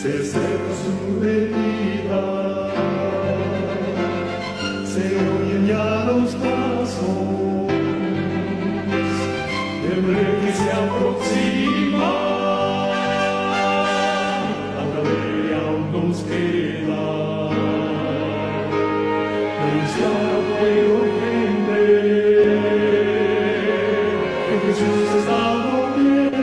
se acerca su venida, se oyen ya los pasos del rey que se aproxima. Ándale, aún nos queda anunciar al pueblo gente que Jesús está volviendo.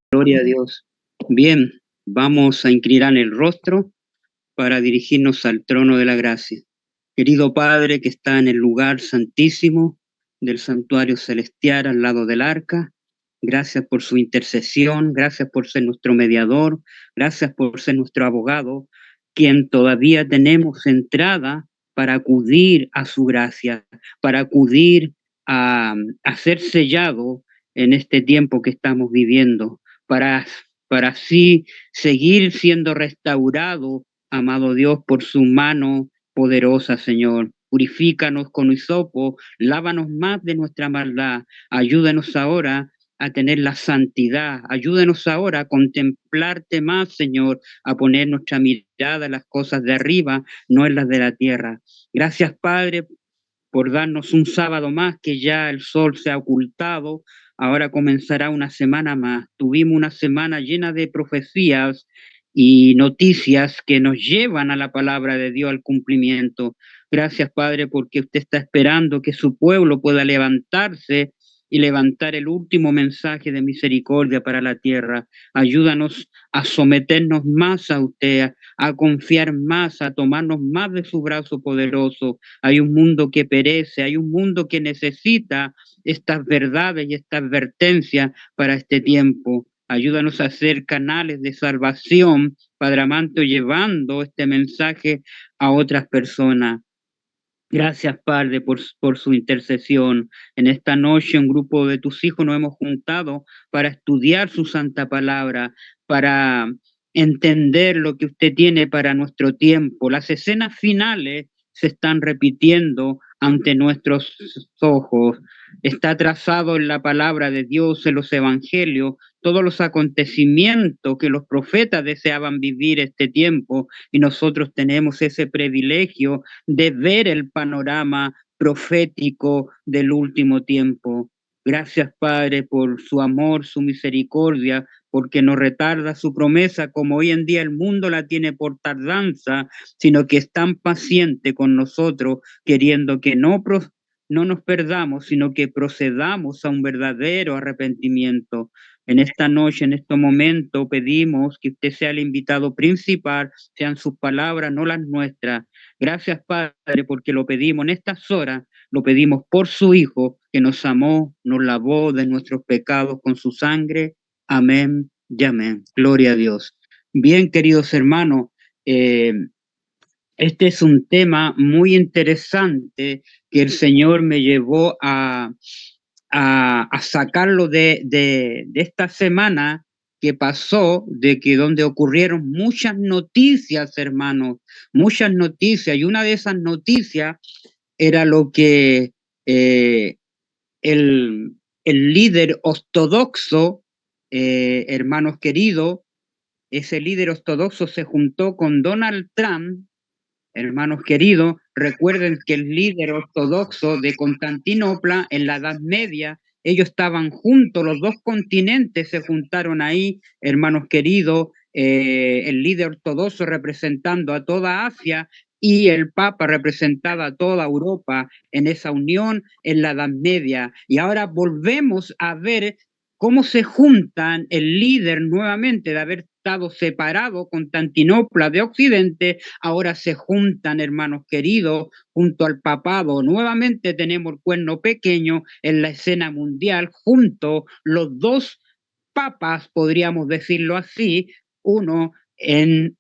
Gloria a Dios. Bien, vamos a inclinar el rostro para dirigirnos al trono de la gracia. Querido Padre que está en el lugar santísimo del santuario celestial al lado del arca, gracias por su intercesión, gracias por ser nuestro mediador, gracias por ser nuestro abogado, quien todavía tenemos entrada para acudir a su gracia, para acudir a ser sellado en este tiempo que estamos viviendo, para así seguir siendo restaurado, amado Dios, por su mano poderosa, Señor. Purifícanos con hisopo, lávanos más de nuestra maldad, ayúdanos ahora a tener la santidad, ayúdanos ahora a contemplarte más, Señor, a poner nuestra mirada en las cosas de arriba, no en las de la tierra. Gracias, Padre, por darnos un sábado más que ya el sol se ha ocultado. Ahora comenzará una semana más. Tuvimos una semana llena de profecías y noticias que nos llevan a la palabra de Dios, al cumplimiento. Gracias, Padre, porque usted está esperando que su pueblo pueda levantarse y levantar el último mensaje de misericordia para la tierra. Ayúdanos a someternos más a usted, a confiar más, a tomarnos más de su brazo poderoso. Hay un mundo que perece, hay un mundo que necesita estas verdades y esta advertencia para este tiempo. Ayúdanos a ser canales de salvación, Padre amado, llevando este mensaje a otras personas. Gracias, Padre, por su intercesión. En esta noche un grupo de tus hijos nos hemos juntado para estudiar su santa palabra, para entender lo que usted tiene para nuestro tiempo. Las escenas finales se están repitiendo ante nuestros ojos. Está trazado en la palabra de Dios, en los evangelios, todos los acontecimientos que los profetas deseaban vivir este tiempo, y nosotros tenemos ese privilegio de ver el panorama profético del último tiempo. Gracias, Padre, por su amor, su misericordia, porque no retarda su promesa como hoy en día el mundo la tiene por tardanza, sino que es tan paciente con nosotros, queriendo que no nos perdamos, sino que procedamos a un verdadero arrepentimiento. En esta noche, en este momento, pedimos que usted sea el invitado principal, sean sus palabras, no las nuestras. Gracias, Padre, porque lo pedimos en estas horas, lo pedimos por su Hijo, que nos amó, nos lavó de nuestros pecados con su sangre. Amén y amén. Gloria a Dios. Bien, queridos hermanos, este es un tema muy interesante que el Señor me llevó a sacarlo de esta semana que pasó, de que donde ocurrieron muchas noticias, hermanos, muchas noticias, y una de esas noticias era lo que el líder ortodoxo, hermanos queridos, ese líder ortodoxo se juntó con Donald Trump. Hermanos queridos, recuerden que el líder ortodoxo de Constantinopla en la Edad Media, ellos estaban juntos, los dos continentes se juntaron ahí, hermanos queridos, el líder ortodoxo representando a toda Asia y el Papa representaba a toda Europa en esa unión en la Edad Media. Y ahora volvemos a ver cómo se juntan el líder nuevamente de haber estado separado, Constantinopla de Occidente, ahora se juntan, hermanos queridos, junto al papado. Nuevamente tenemos el cuerno pequeño en la escena mundial, junto los dos papas, podríamos decirlo así, uno en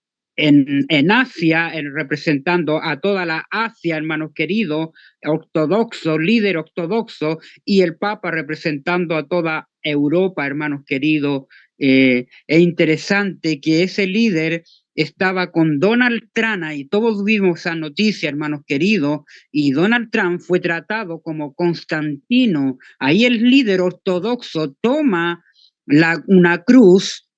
Asia, representando a toda la Asia, hermanos queridos, ortodoxo, líder ortodoxo, y el Papa representando a toda Europa, hermanos queridos. Es interesante que ese líder estaba con Donald Trump, y todos vimos esa noticia, hermanos queridos, y Donald Trump fue tratado como Constantino. Ahí el líder ortodoxo toma una cruz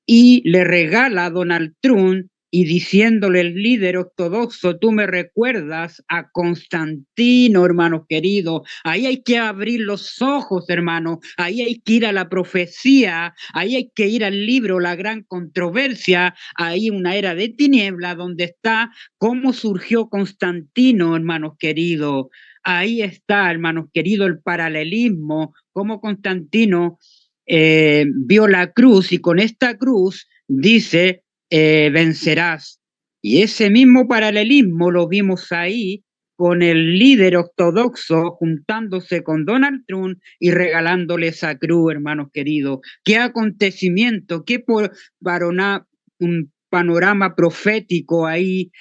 y le regala a Donald Trump y diciéndole el líder ortodoxo, tú me recuerdas a Constantino, hermanos queridos. Ahí hay que abrir los ojos, hermanos. Ahí hay que ir a la profecía. Ahí hay que ir al libro La Gran Controversia. Ahí una era de tiniebla donde está cómo surgió Constantino, hermanos queridos. Ahí está, hermanos queridos, el paralelismo, cómo Constantino vio la cruz y con esta cruz dice, vencerás. Y ese mismo paralelismo lo vimos ahí con el líder ortodoxo juntándose con Donald Trump y regalándole esa cruz, hermanos queridos. Qué acontecimiento, qué un panorama profético ahí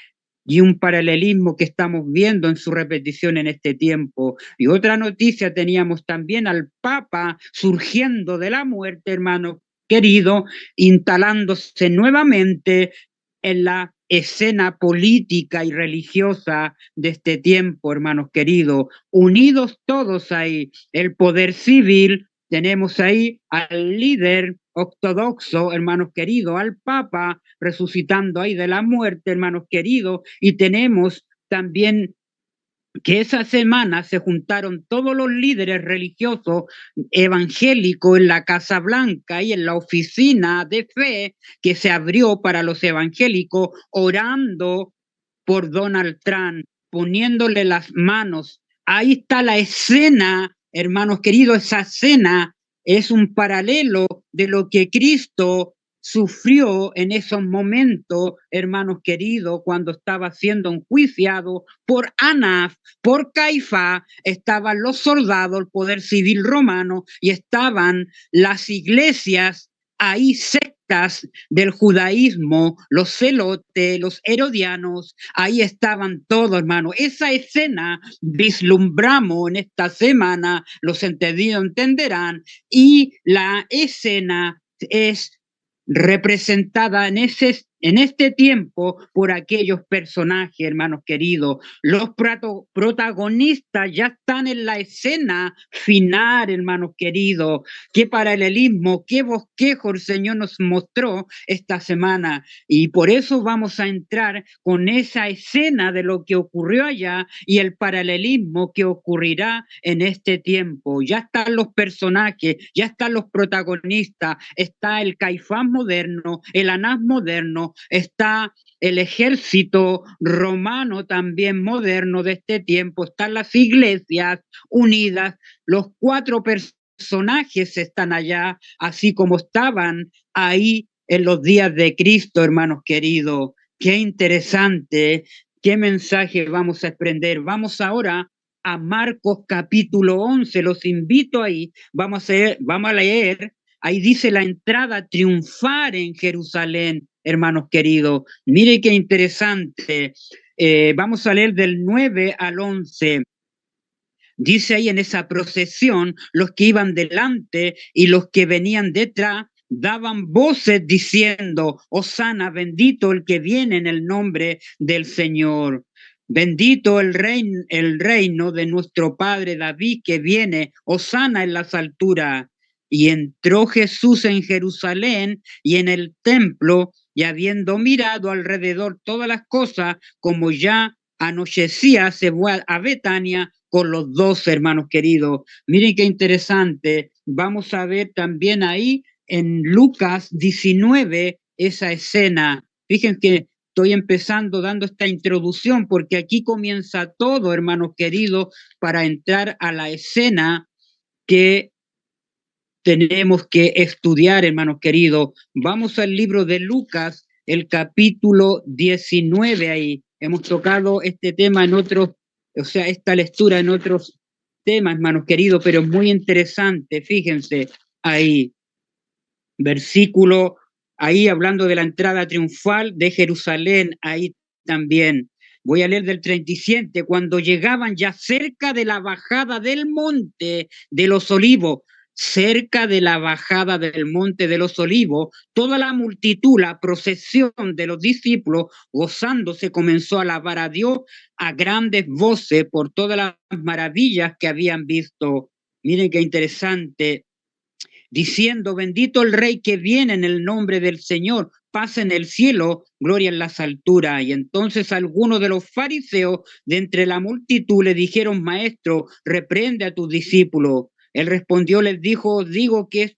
y un paralelismo que estamos viendo en su repetición en este tiempo. Y otra noticia, teníamos también al Papa surgiendo de la muerte, hermano querido, instalándose nuevamente en la escena política y religiosa de este tiempo, hermanos queridos, unidos todos ahí, el poder civil, tenemos ahí al líder ortodoxo, hermanos queridos, al Papa resucitando ahí de la muerte, hermanos queridos, y tenemos también que esa semana se juntaron todos los líderes religiosos evangélicos en la Casa Blanca y en la oficina de fe que se abrió para los evangélicos, orando por Donald Trump, poniéndole las manos. Ahí está la escena, hermanos queridos, esa escena es un paralelo de lo que Cristo sufrió en esos momentos, hermanos queridos, cuando estaba siendo enjuiciado por Anás, por Caifás, estaban los soldados, el poder civil romano, y estaban las iglesias ahí sectas del judaísmo, los celotes, los herodianos, ahí estaban todos, hermano. Esa escena vislumbramos en esta semana, los entendidos entenderán, y la escena es representada en este tiempo por aquellos personajes, hermanos queridos. Los protagonistas ya están en la escena final, hermanos queridos. Qué paralelismo, qué bosquejo el Señor nos mostró esta semana. Y por eso vamos a entrar con esa escena de lo que ocurrió allá y el paralelismo que ocurrirá en este tiempo. Ya están los personajes, ya están los protagonistas, está el Caifás moderno, el Anás moderno, está el ejército romano también moderno de este tiempo, están las iglesias unidas, los cuatro personajes están allá, así como estaban ahí en los días de Cristo, hermanos queridos. Qué interesante, qué mensaje vamos a aprender. Vamos ahora a Marcos capítulo 11, los invito ahí, vamos a leer, ahí dice la entrada triunfar en Jerusalén, hermanos queridos. Mire qué interesante. Vamos a leer del 9 al 11. Dice ahí en esa procesión, los que iban delante y los que venían detrás daban voces diciendo, Hosana, bendito el que viene en el nombre del Señor. Bendito el reino de nuestro padre David que viene, Hosana en las alturas. Y entró Jesús en Jerusalén y en el templo, y habiendo mirado alrededor todas las cosas, como ya anochecía, se fue a Betania con los 12 hermanos queridos. Miren qué interesante. Vamos a ver también ahí en Lucas 19 esa escena. Fíjense que estoy empezando dando esta introducción porque aquí comienza todo, hermanos queridos, para entrar a la escena que tenemos que estudiar, hermanos queridos. Vamos al libro de Lucas, el capítulo 19 ahí. Hemos tocado este tema en otros, o sea, esta lectura en otros temas, hermanos queridos, pero es muy interesante. Fíjense ahí, versículo, ahí hablando de la entrada triunfal de Jerusalén, ahí también. Voy a leer del 37, cuando llegaban ya cerca de la bajada del monte de los olivos, cerca de la bajada del monte de los olivos, toda la multitud, la procesión de los discípulos, gozándose, comenzó a alabar a Dios a grandes voces por todas las maravillas que habían visto. Miren qué interesante, diciendo, bendito el Rey que viene en el nombre del Señor, paz en el cielo, gloria en las alturas. Y entonces algunos de los fariseos de entre la multitud le dijeron, maestro, reprende a tus discípulos. Él respondió, les dijo, digo que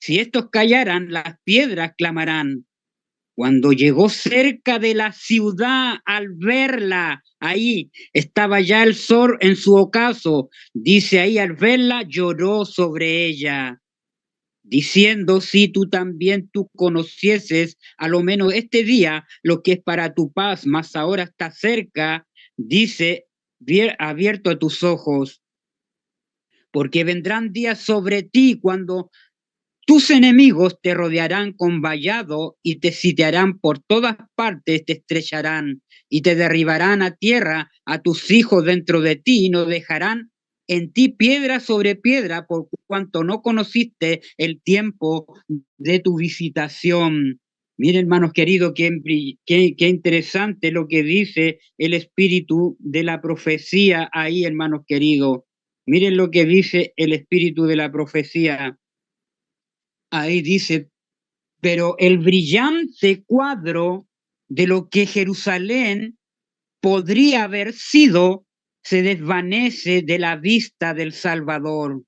si estos callaran, las piedras clamarán. Cuando llegó cerca de la ciudad, al verla, ahí estaba ya el sol en su ocaso. Dice ahí, al verla, lloró sobre ella, diciendo, si tú también tú conocieses a lo menos este día lo que es para tu paz, mas ahora está cerca, dice, abierto a tus ojos, porque vendrán días sobre ti cuando tus enemigos te rodearán con vallado y te sitiarán por todas partes, te estrecharán y te derribarán a tierra a tus hijos dentro de ti y no dejarán en ti piedra sobre piedra por cuanto no conociste el tiempo de tu visitación. Miren, hermanos queridos, qué interesante lo que dice el espíritu de la profecía ahí, hermanos queridos. Miren lo que dice el espíritu de la profecía. Ahí dice, pero el brillante cuadro de lo que Jerusalén podría haber sido se desvanece de la vista del Salvador.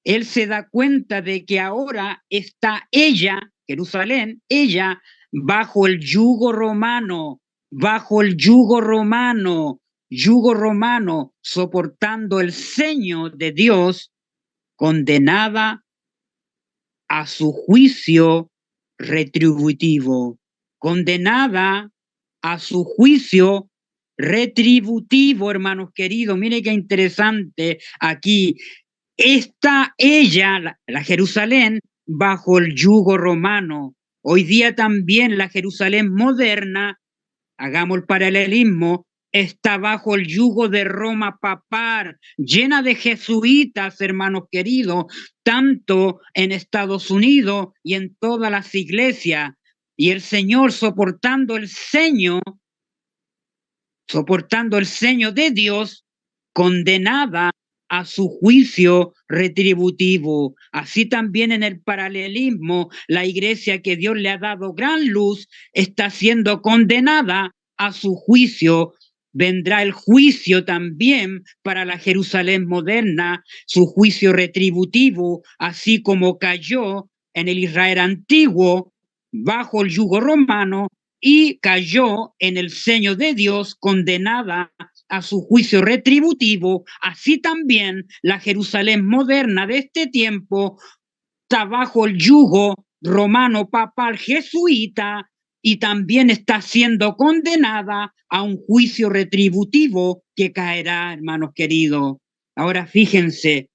Él se da cuenta de que ahora está ella, Jerusalén, ella, bajo el yugo romano, yugo romano, soportando el ceño de Dios, condenada a su juicio retributivo, condenada a su juicio retributivo, hermanos queridos. Mire qué interesante aquí. Está ella, la Jerusalén, bajo el yugo romano. Hoy día también la Jerusalén moderna, hagamos el paralelismo, está bajo el yugo de Roma papal, llena de jesuitas, hermanos queridos, tanto en Estados Unidos y en todas las iglesias. Y el Señor soportando el ceño de Dios, condenada a su juicio retributivo. Así también en el paralelismo, la iglesia que Dios le ha dado gran luz está siendo condenada a su juicio. Vendrá el juicio también para la Jerusalén moderna, su juicio retributivo, así como cayó en el Israel antiguo bajo el yugo romano y cayó en el ceño de Dios, condenada a su juicio retributivo. Así también la Jerusalén moderna de este tiempo está bajo el yugo romano papal jesuita y también está siendo condenada a un juicio retributivo que caerá, hermanos queridos. Ahora fíjense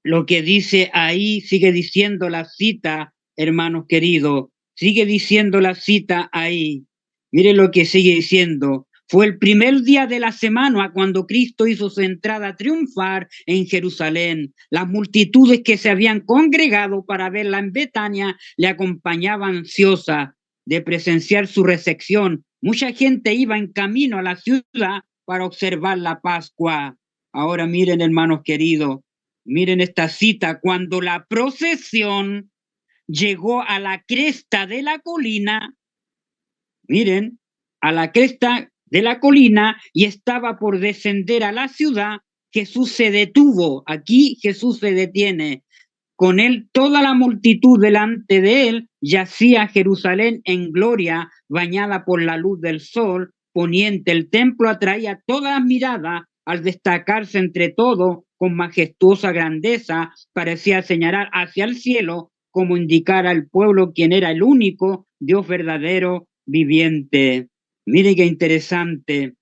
lo que dice ahí, sigue diciendo la cita, hermanos queridos, sigue diciendo la cita ahí. Mire lo que sigue diciendo. Fue el primer día de la semana cuando Cristo hizo su entrada triunfal en Jerusalén. Las multitudes que se habían congregado para verla en Betania le acompañaban ansiosas de presenciar su recepción. Mucha gente iba en camino a la ciudad para observar la Pascua. Ahora miren, hermanos queridos, miren esta cita, cuando la procesión llegó a la cresta de la colina, miren, a la cresta de la colina y estaba por descender a la ciudad, Jesús se detuvo. Aquí Jesús se detiene. Con él toda la multitud delante de él, yacía Jerusalén en gloria, bañada por la luz del sol poniente. El templo atraía todas las miradas al destacarse entre todo con majestuosa grandeza, parecía señalar hacia el cielo, como indicar al pueblo quién era el único Dios verdadero viviente. Mire qué interesante.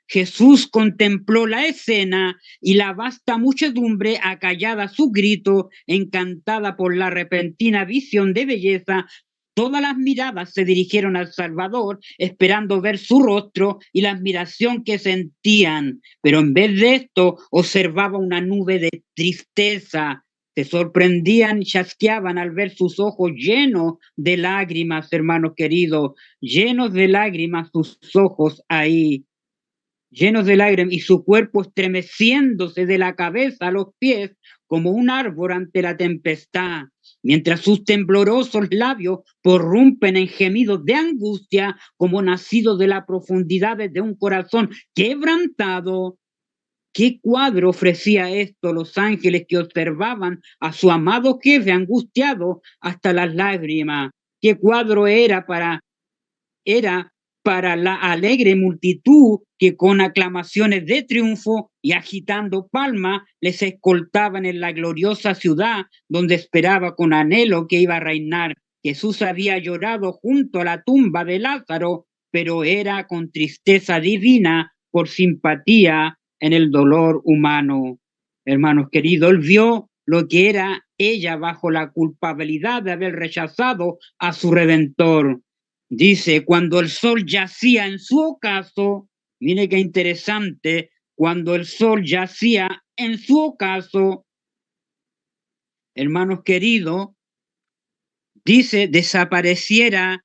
Jesús contempló la escena y la vasta muchedumbre, acallada a su grito, encantada por la repentina visión de belleza, todas las miradas se dirigieron al Salvador, esperando ver su rostro y la admiración que sentían. Pero en vez de esto, observaba una nube de tristeza. Se sorprendían y chasqueaban al ver sus ojos llenos de lágrimas, hermanos queridos, llenos de lágrimas sus ojos ahí, llenos de lágrimas, y su cuerpo estremeciéndose de la cabeza a los pies como un árbol ante la tempestad, mientras sus temblorosos labios prorrumpen en gemidos de angustia como nacidos de las profundidades de un corazón quebrantado. ¿Qué cuadro ofrecía esto los ángeles que observaban a su amado jefe angustiado hasta las lágrimas? ¿Qué cuadro era para la alegre multitud que con aclamaciones de triunfo y agitando palmas les escoltaban en la gloriosa ciudad donde esperaba con anhelo que iba a reinar? Jesús había llorado junto a la tumba de Lázaro, pero era con tristeza divina por simpatía en el dolor humano. Hermanos queridos, él vio lo que era ella bajo la culpabilidad de haber rechazado a su Redentor. Dice, cuando el sol yacía en su ocaso, mire qué interesante, cuando el sol yacía en su ocaso, hermanos queridos, dice, desapareciese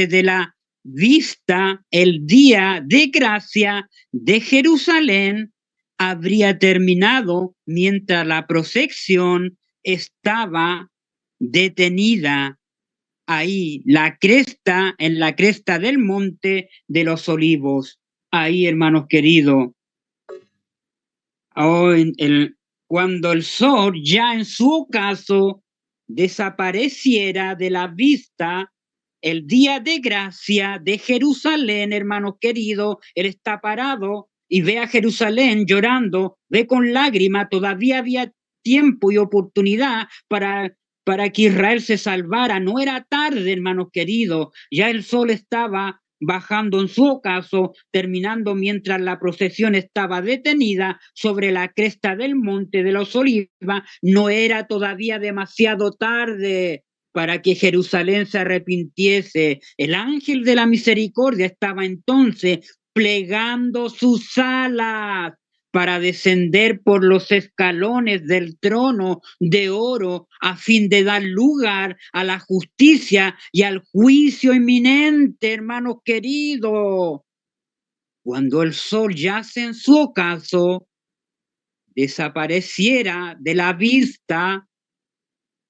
de la vista el día de gracia de Jerusalén, habría terminado mientras la procesión estaba detenida ahí, en la cresta del monte de los olivos. Ahí, hermanos queridos, cuando el sol ya en su ocaso desapareciera de la vista el día de gracia de Jerusalén, hermanos queridos, él está parado y ve a Jerusalén llorando, ve con lágrima, todavía había tiempo y oportunidad para que Israel se salvara. No era tarde, hermanos queridos, ya el sol estaba bajando en su ocaso, terminando mientras la procesión estaba detenida sobre la cresta del monte de los Olivos. No era todavía demasiado tarde para que Jerusalén se arrepintiese. El ángel de la misericordia estaba entonces plegando sus alas para descender por los escalones del trono de oro a fin de dar lugar a la justicia y al juicio inminente, hermanos queridos. Cuando el sol yace en su ocaso, desapareciera de la vista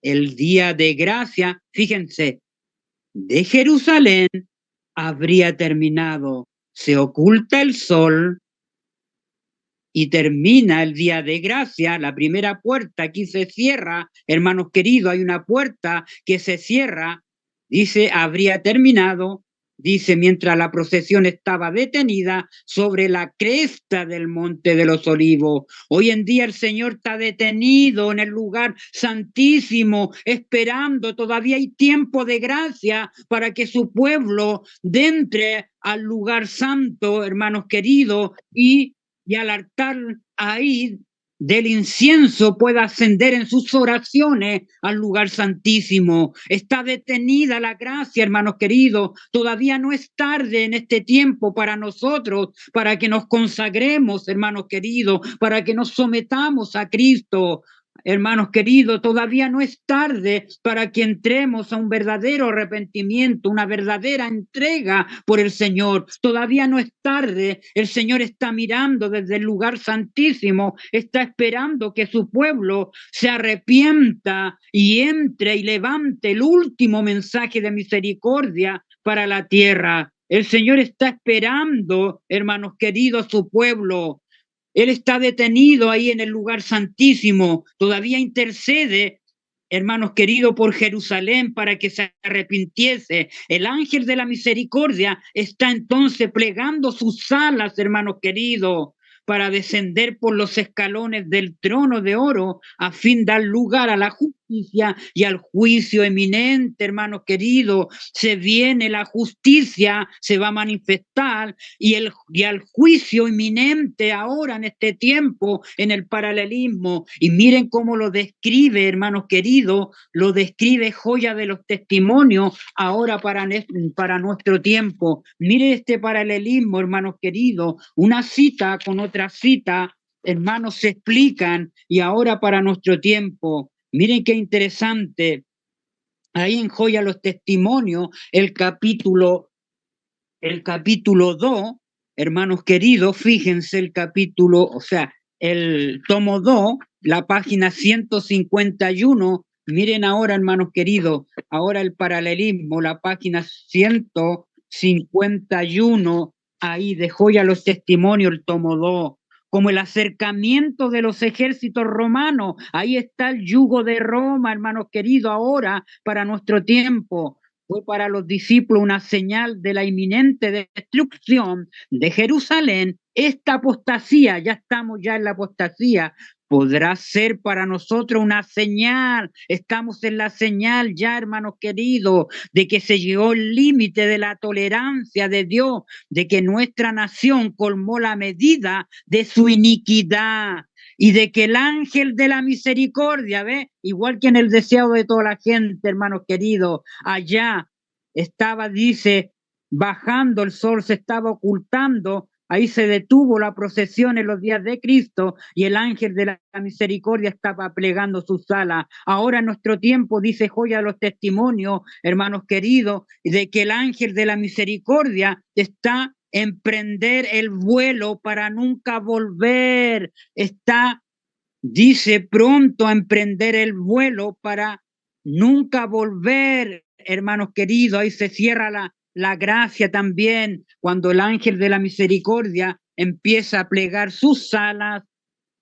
el día de gracia, fíjense, de Jerusalén habría terminado. Se oculta el sol y termina el día de gracia. La primera puerta aquí se cierra, hermanos queridos, hay una puerta que se cierra, dice, habría terminado, dice, mientras la procesión estaba detenida sobre la cresta del monte de los olivos. Hoy en día el Señor está detenido en el lugar santísimo, esperando, todavía hay tiempo de gracia para que su pueblo entre al lugar santo, hermanos queridos, y al altar ahí del incienso pueda ascender en sus oraciones al lugar santísimo. Está detenida la gracia, hermanos queridos. Todavía no es tarde en este tiempo para nosotros, para que nos consagremos, hermanos queridos, para que nos sometamos a Cristo. Hermanos queridos, todavía no es tarde para que entremos a un verdadero arrepentimiento, una verdadera entrega por el Señor. Todavía no es tarde. El Señor está mirando desde el lugar santísimo, está esperando que su pueblo se arrepienta y entre y levante el último mensaje de misericordia para la tierra. El Señor está esperando, hermanos queridos, su pueblo. Él está detenido ahí en el lugar santísimo, todavía intercede, hermanos queridos, por Jerusalén para que se arrepintiese. El ángel de la misericordia está entonces plegando sus alas, hermanos queridos, para descender por los escalones del trono de oro a fin de dar lugar a la justicia y al juicio eminente, hermanos queridos. Se viene la justicia, se va a manifestar y al juicio inminente ahora en este tiempo, en el paralelismo. Y miren cómo lo describe, hermanos queridos, lo describe Joya de los Testimonios ahora para nuestro tiempo. Mire este paralelismo, hermanos queridos, una cita con otra cita, hermanos, se explican y ahora para nuestro tiempo. Miren qué interesante. Ahí en Joya los Testimonios, el capítulo 2, hermanos queridos, fíjense el capítulo, o sea, el tomo 2, la página 151. Miren ahora, hermanos queridos, ahora el paralelismo, la página 151, ahí de Joya los Testimonios, el tomo 2, como el acercamiento de los ejércitos romanos. Ahí está el yugo de Roma, hermanos queridos, ahora para nuestro tiempo. Fue para los discípulos una señal de la inminente destrucción de Jerusalén. Esta apostasía, ya estamos ya en la apostasía, podrá ser para nosotros una señal. Estamos en la señal ya, hermanos queridos, de que se llegó el límite de la tolerancia de Dios, de que nuestra nación colmó la medida de su iniquidad y de que el ángel de la misericordia, ¿ve? Igual que en el deseo de toda la gente, hermanos queridos, allá estaba, dice, bajando el sol, se estaba ocultando. Ahí se detuvo la procesión en los días de Cristo y el ángel de la misericordia estaba plegando sus alas. Ahora en nuestro tiempo, dice Joya de los Testimonios, hermanos queridos, de que el ángel de la misericordia está emprender el vuelo para nunca volver. Está, dice, pronto a emprender el vuelo para nunca volver, hermanos queridos. Ahí se cierra la gracia también, cuando el ángel de la misericordia empieza a plegar sus alas,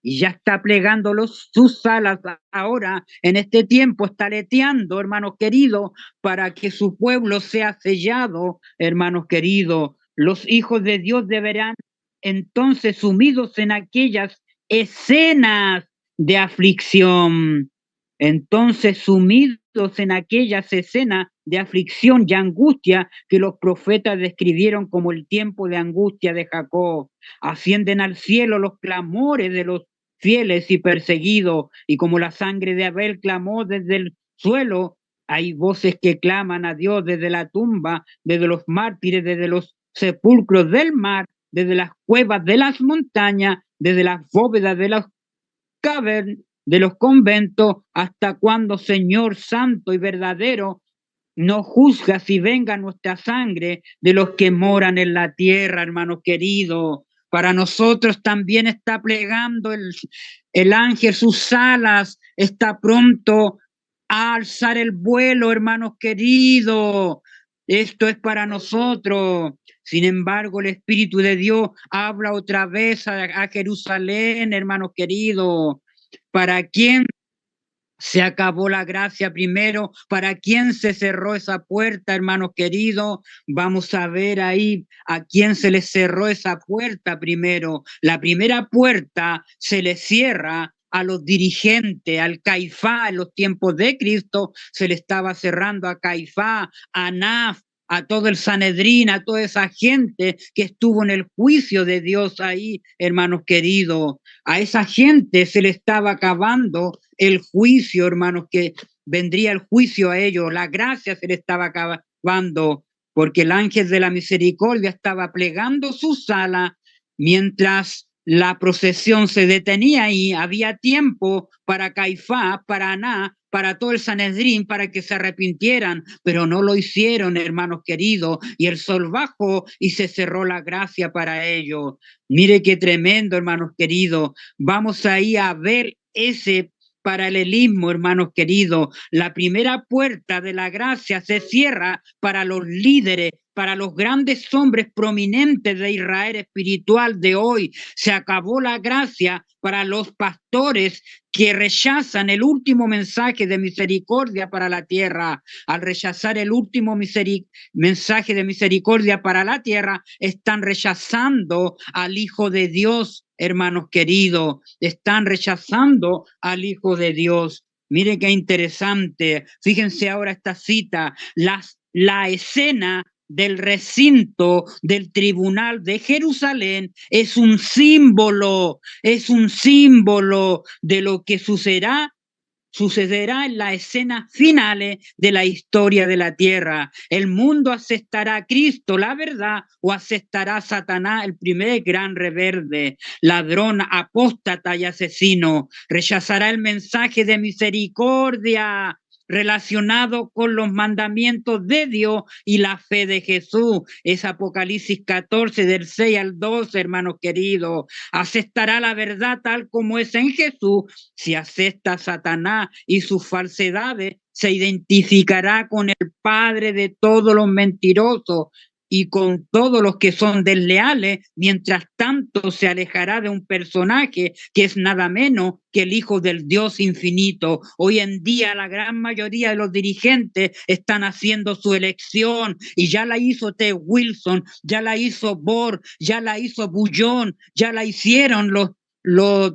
y ya está plegando sus alas ahora, en este tiempo, está aleteando, hermanos queridos, para que su pueblo sea sellado, hermanos queridos. Los hijos de Dios deberán entonces, sumidos en aquellas escenas de aflicción, entonces sumidos en aquellas escenas de aflicción y angustia que los profetas describieron como el tiempo de angustia de Jacob. Ascienden al cielo los clamores de los fieles y perseguidos, y como la sangre de Abel clamó desde el suelo, hay voces que claman a Dios desde la tumba, desde los mártires, desde los sepulcros del mar, desde las cuevas de las montañas, desde las bóvedas de las cavernas, de los conventos. ¿Hasta cuando, Señor santo y verdadero, no juzgas y venga nuestra sangre de los que moran en la tierra, hermanos queridos? Para nosotros también está plegando el ángel sus alas, está pronto a alzar el vuelo, hermanos queridos. Esto es para nosotros. Sin embargo, el Espíritu de Dios habla otra vez a Jerusalén, hermanos queridos. ¿Para quién se acabó la gracia primero? ¿Para quién se cerró esa puerta, hermanos queridos? Vamos a ver ahí a quién se le cerró esa puerta primero. La primera puerta se le cierra a los dirigentes, al Caifás. En los tiempos de Cristo se le estaba cerrando a Caifás, a Anás, a todo el Sanedrín, a toda esa gente que estuvo en el juicio de Dios ahí, hermanos queridos. A esa gente se le estaba acabando el juicio, hermanos, que vendría el juicio a ellos. La gracia se le estaba acabando, porque el ángel de la misericordia estaba plegando sus alas mientras la procesión se detenía ahí. Había tiempo para Caifás, para Anás, para todo el Sanedrín, para que se arrepintieran, pero no lo hicieron, hermanos queridos, y el sol bajó y se cerró la gracia para ellos. Mire qué tremendo, hermanos queridos. Vamos ahí a ver ese paralelismo, hermanos queridos. La primera puerta de la gracia se cierra para los líderes, para los grandes hombres prominentes de Israel espiritual de hoy. Se acabó la gracia para los pastores que rechazan el último mensaje de misericordia para la tierra. Al rechazar el último mensaje de misericordia para la tierra, están rechazando al Hijo de Dios, hermanos queridos. Están rechazando al Hijo de Dios. Mire qué interesante. Fíjense ahora esta cita. La escena del recinto del tribunal de Jerusalén es un símbolo de lo que sucederá en las escenas finales de la historia de la tierra. El mundo aceptará a Cristo, la verdad, o aceptará a Satanás, el primer gran rebelde, ladrón, apóstata y asesino. Rechazará el mensaje de misericordia relacionado con los mandamientos de Dios y la fe de Jesús. Es Apocalipsis 14 del 6 al 12, hermanos queridos. Aceptará la verdad tal como es en Jesús. Si acepta a Satanás y sus falsedades, se identificará con el padre de todos los mentirosos y con todos los que son desleales. Mientras tanto se alejará de un personaje que es nada menos que el Hijo del Dios infinito. Hoy en día la gran mayoría de los dirigentes están haciendo su elección y ya la hizo T. Wilson, ya la hizo Bohr, ya la hizo Bullón, ya la hicieron los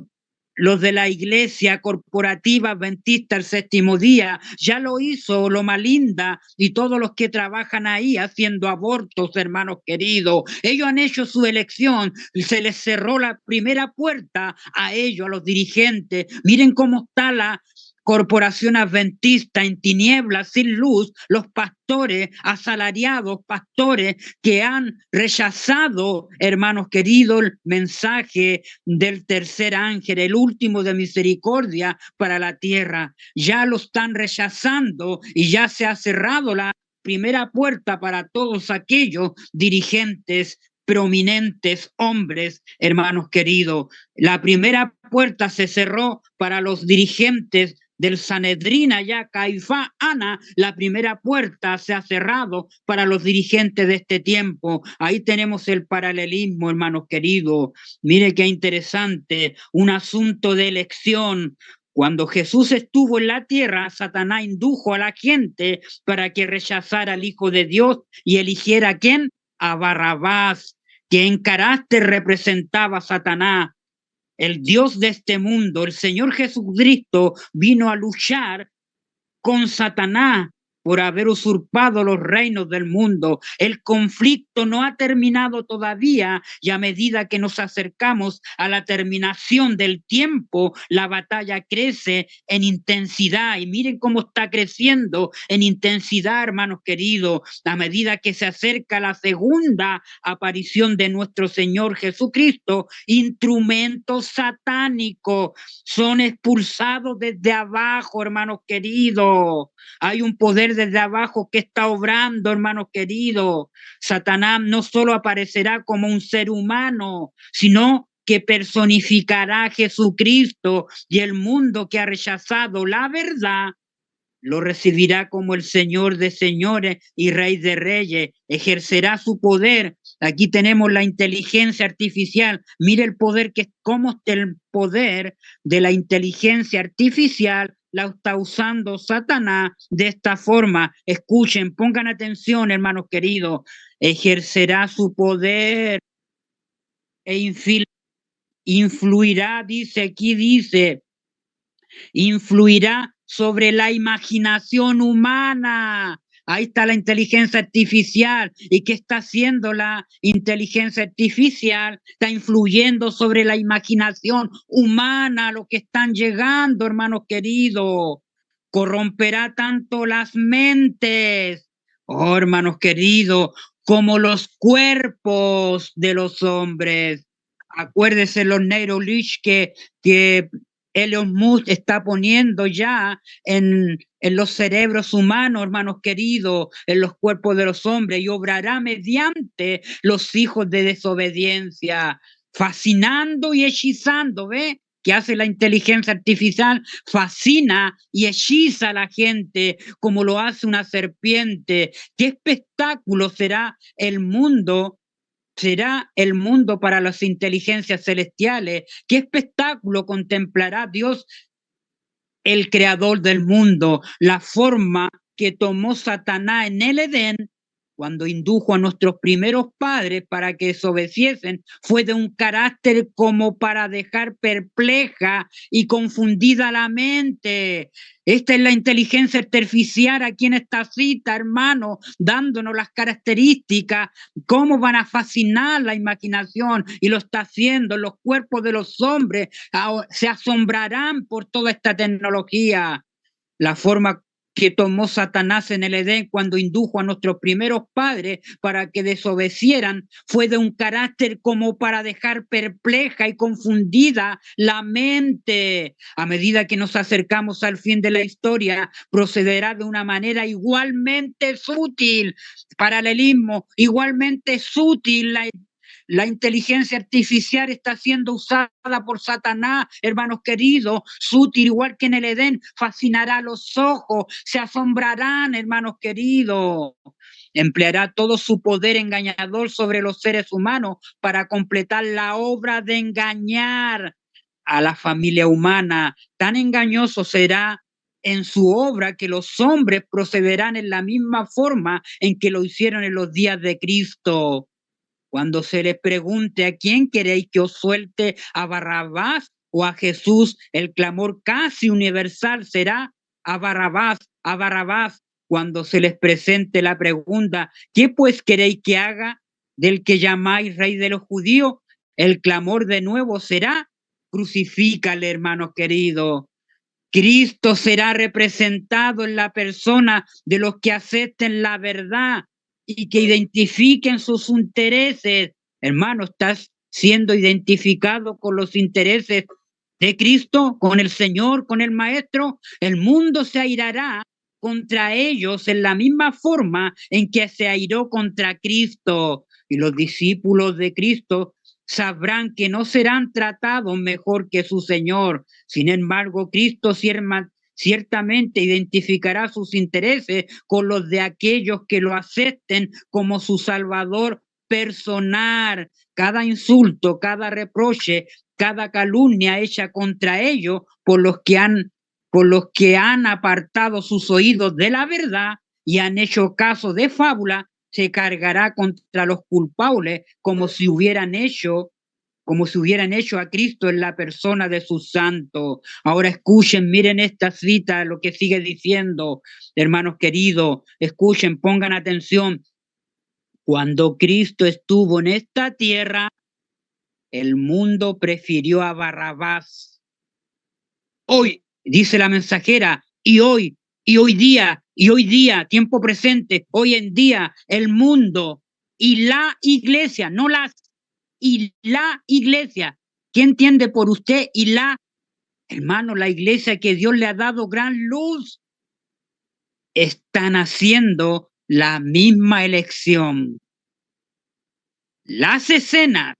de la iglesia corporativa adventista el séptimo día, ya lo hizo Loma Linda y todos los que trabajan ahí haciendo abortos, hermanos queridos. Ellos han hecho su elección, se les cerró la primera puerta a ellos, a los dirigentes. Miren cómo está la corporación adventista en tinieblas, sin luz, los pastores asalariados, pastores que han rechazado, hermanos queridos, el mensaje del tercer ángel, el último de misericordia para la tierra. Ya lo están rechazando y ya se ha cerrado la primera puerta para todos aquellos dirigentes prominentes hombres, hermanos queridos. La primera puerta se cerró para los dirigentes del Sanedrín, allá Caifás, Ana. La primera puerta se ha cerrado para los dirigentes de este tiempo. Ahí tenemos el paralelismo, hermanos queridos. Mire qué interesante, un asunto de elección. Cuando Jesús estuvo en la tierra, Satanás indujo a la gente para que rechazara al Hijo de Dios y eligiera a ¿quién? A Barrabás, que en carácter representaba a Satanás. El Dios de este mundo, el Señor Jesucristo, vino a luchar con Satanás por haber usurpado los reinos del mundo. El conflicto no ha terminado todavía y a medida que nos acercamos a la terminación del tiempo, la batalla crece en intensidad y miren cómo está creciendo en intensidad, hermanos queridos, a medida que se acerca la segunda aparición de nuestro Señor Jesucristo. Instrumentos satánicos son expulsados desde abajo, hermanos queridos. Hay un poder desde abajo que está obrando, hermanos queridos. Satanás no solo aparecerá como un ser humano, sino que personificará a Jesucristo, y el mundo que ha rechazado la verdad lo recibirá como el Señor de señores y Rey de reyes. Ejercerá su poder. Aquí tenemos la inteligencia artificial. Mire el poder cómo el poder de la inteligencia artificial la está usando Satanás de esta forma. Escuchen, pongan atención, hermanos queridos. Ejercerá su poder e influirá, influirá sobre la imaginación humana. Ahí está la inteligencia artificial. ¿Y qué está haciendo la inteligencia artificial? Está influyendo sobre la imaginación humana, lo que están llegando, hermanos queridos. Corromperá tanto las mentes, oh, hermanos queridos, como los cuerpos de los hombres. Acuérdense los Neuralink que Elon Musk está poniendo ya en los cerebros humanos, hermanos queridos, en los cuerpos de los hombres, y obrará mediante los hijos de desobediencia, fascinando y hechizando, ¿ve? que hace la inteligencia artificial fascina y hechiza a la gente como lo hace una serpiente. ¿Qué espectáculo será el mundo? ¿Será el mundo para las inteligencias celestiales? ¿Qué espectáculo contemplará Dios, el creador del mundo? La forma que tomó Satanás en el Edén cuando indujo a nuestros primeros padres para que desobedeciesen fue de un carácter como para dejar perpleja y confundida la mente. Esta es la inteligencia artificial aquí en esta cita, hermano, dándonos las características, cómo van a fascinar la imaginación, y lo está haciendo. Los cuerpos de los hombres se asombrarán por toda esta tecnología. La forma que tomó Satanás en el Edén cuando indujo a nuestros primeros padres para que desobedecieran fue de un carácter como para dejar perpleja y confundida la mente. A medida que nos acercamos al fin de la historia, procederá de una manera igualmente sutil. Paralelismo, igualmente sutil. La inteligencia artificial está siendo usada por Satanás, hermanos queridos, sutil, igual que en el Edén, fascinará los ojos, se asombrarán, hermanos queridos. Empleará todo su poder engañador sobre los seres humanos para completar la obra de engañar a la familia humana. Tan engañoso será en su obra que los hombres procederán en la misma forma en que lo hicieron en los días de Cristo. Cuando se les pregunte a quién queréis que os suelte, a Barrabás o a Jesús, el clamor casi universal será a Barrabás, a Barrabás. Cuando se les presente la pregunta, ¿qué pues queréis que haga del que llamáis rey de los judíos? El clamor de nuevo será, crucifícale, hermanos queridos. Cristo será representado en la persona de los que acepten la verdad y que identifiquen sus intereses. Hermano, estás siendo identificado con los intereses de Cristo, con el Señor, con el Maestro. El mundo se airará contra ellos en la misma forma en que se airó contra Cristo. Y los discípulos de Cristo sabrán que no serán tratados mejor que su Señor. Sin embargo, Cristo ciertamente identificará sus intereses con los de aquellos que lo acepten como su Salvador personal. Cada insulto, cada reproche, cada calumnia hecha contra ellos por los que han apartado sus oídos de la verdad y han hecho caso de fábula, se cargará contra los culpables como si hubieran hecho a Cristo en la persona de sus santos. Ahora escuchen, miren esta cita, lo que sigue diciendo, hermanos queridos, escuchen, pongan atención. Cuando Cristo estuvo en esta tierra, el mundo prefirió a Barrabás. Hoy, dice la mensajera, y hoy día, tiempo presente, hoy en día, el mundo y la iglesia, no las, y la iglesia. ¿Qué entiende por usted y la? Hermano, la iglesia que Dios le ha dado gran luz, están haciendo la misma elección. Las escenas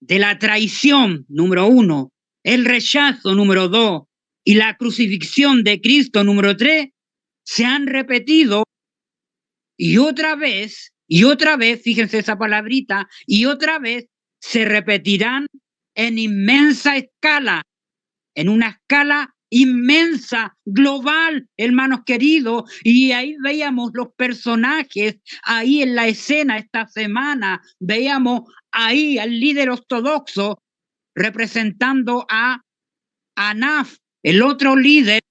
de la traición, número 1, el rechazo, número 2, y la crucifixión de Cristo, número 3, se han repetido y otra vez, fíjense esa palabrita, y otra vez se repetirán en inmensa escala, en una escala inmensa, global, hermanos queridos. Y ahí veíamos los personajes, ahí en la escena esta semana, veíamos ahí al líder ortodoxo representando a Anaf, el otro líder,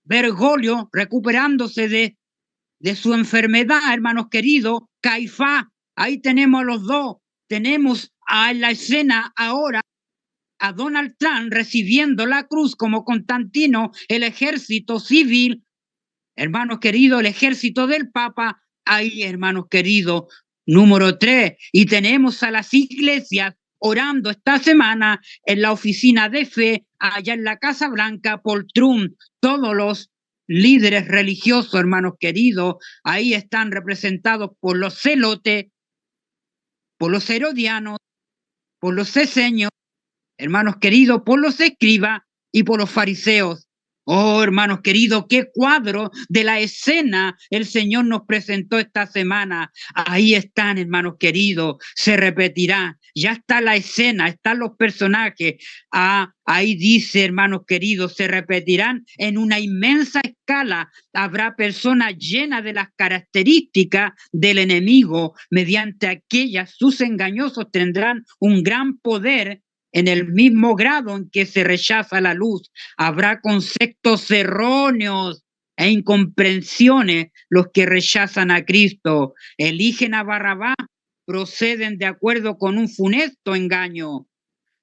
Bergoglio, recuperándose de su enfermedad, hermanos queridos, Caifás. Ahí tenemos a los dos. Tenemos a la escena ahora a Donald Trump recibiendo la cruz como Constantino, el ejército civil, hermanos queridos, el ejército del Papa, ahí, hermanos queridos, número 3. Y tenemos a las iglesias orando esta semana en la oficina de fe, allá en la Casa Blanca, por Trump. Todos los líderes religiosos, hermanos queridos, ahí están representados por los celotes, por los herodianos, por los ceseños, hermanos queridos, por los escribas y por los fariseos. Oh, hermanos queridos, qué cuadro de la escena el Señor nos presentó esta semana. Ahí están, hermanos queridos, se repetirá. Ya está la escena, están los personajes. Ahí dice, hermanos queridos, se repetirán en una inmensa escala. Habrá personas llenas de las características del enemigo. Mediante aquellas, sus engañosos tendrán un gran poder. En el mismo grado en que se rechaza la luz, habrá conceptos erróneos e incomprensiones. Los que rechazan a Cristo, eligen a Barrabás, proceden de acuerdo con un funesto engaño.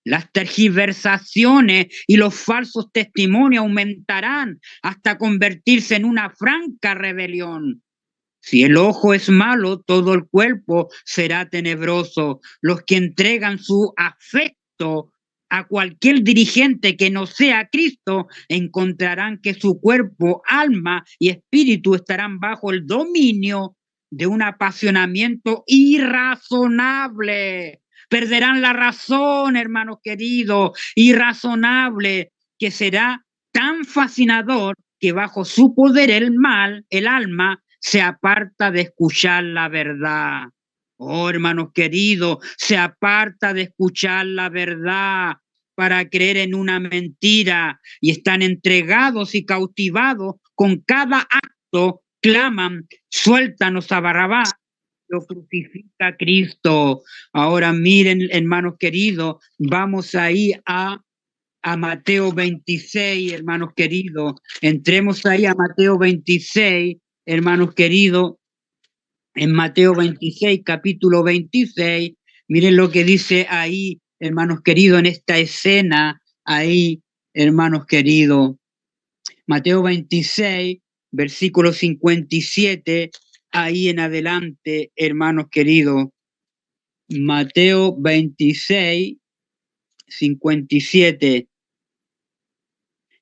Las tergiversaciones y los falsos testimonios aumentarán hasta convertirse en una franca rebelión. Si el ojo es malo, todo el cuerpo será tenebroso. Los que entregan su afecto a cualquier dirigente que no sea Cristo encontrarán que su cuerpo, alma y espíritu estarán bajo el dominio de un apasionamiento irrazonable. Perderán la razón, hermanos queridos, irrazonable, que será tan fascinador que bajo su poder el alma, se aparta de escuchar la verdad. Oh, hermanos queridos, se aparta de escuchar la verdad para creer en una mentira y están entregados y cautivados con cada acto, claman, suéltanos a Barrabás, lo crucifica a Cristo. Ahora miren, hermanos queridos, vamos ahí a Mateo 26, hermanos queridos. Entremos ahí a Mateo 26, hermanos queridos. En Mateo 26, capítulo 26, miren lo que dice ahí, hermanos queridos, en esta escena, ahí, hermanos queridos. Mateo 26, versículo 57, ahí en adelante, hermanos queridos. Mateo 26, 57.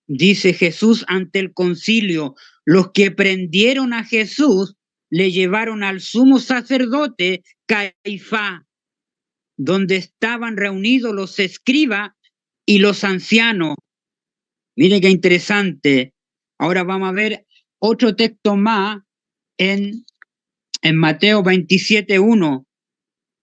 Dice Jesús ante el concilio, los que prendieron a Jesús le llevaron al sumo sacerdote Caifás, donde estaban reunidos los escribas y los ancianos. Mire qué interesante. Ahora vamos a ver otro texto más en Mateo 27:1.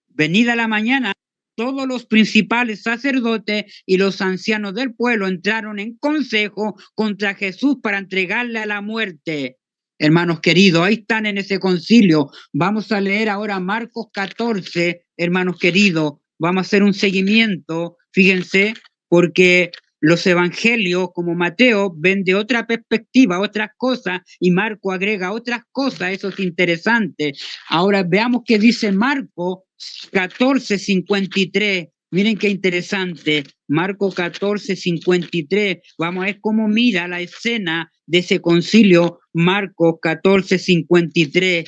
Venida la mañana, todos los principales sacerdotes y los ancianos del pueblo entraron en consejo contra Jesús para entregarle a la muerte. Hermanos queridos, ahí están en ese concilio. Vamos a leer ahora Marcos 14, hermanos queridos. Vamos a hacer un seguimiento, fíjense, porque los evangelios, como Mateo, ven de otra perspectiva, otras cosas, y Marco agrega otras cosas. Eso es interesante. Ahora veamos qué dice Marco 14:53. Miren qué interesante. Marco 14:53. Vamos a ver cómo mira la escena de ese concilio. Marco 14:53.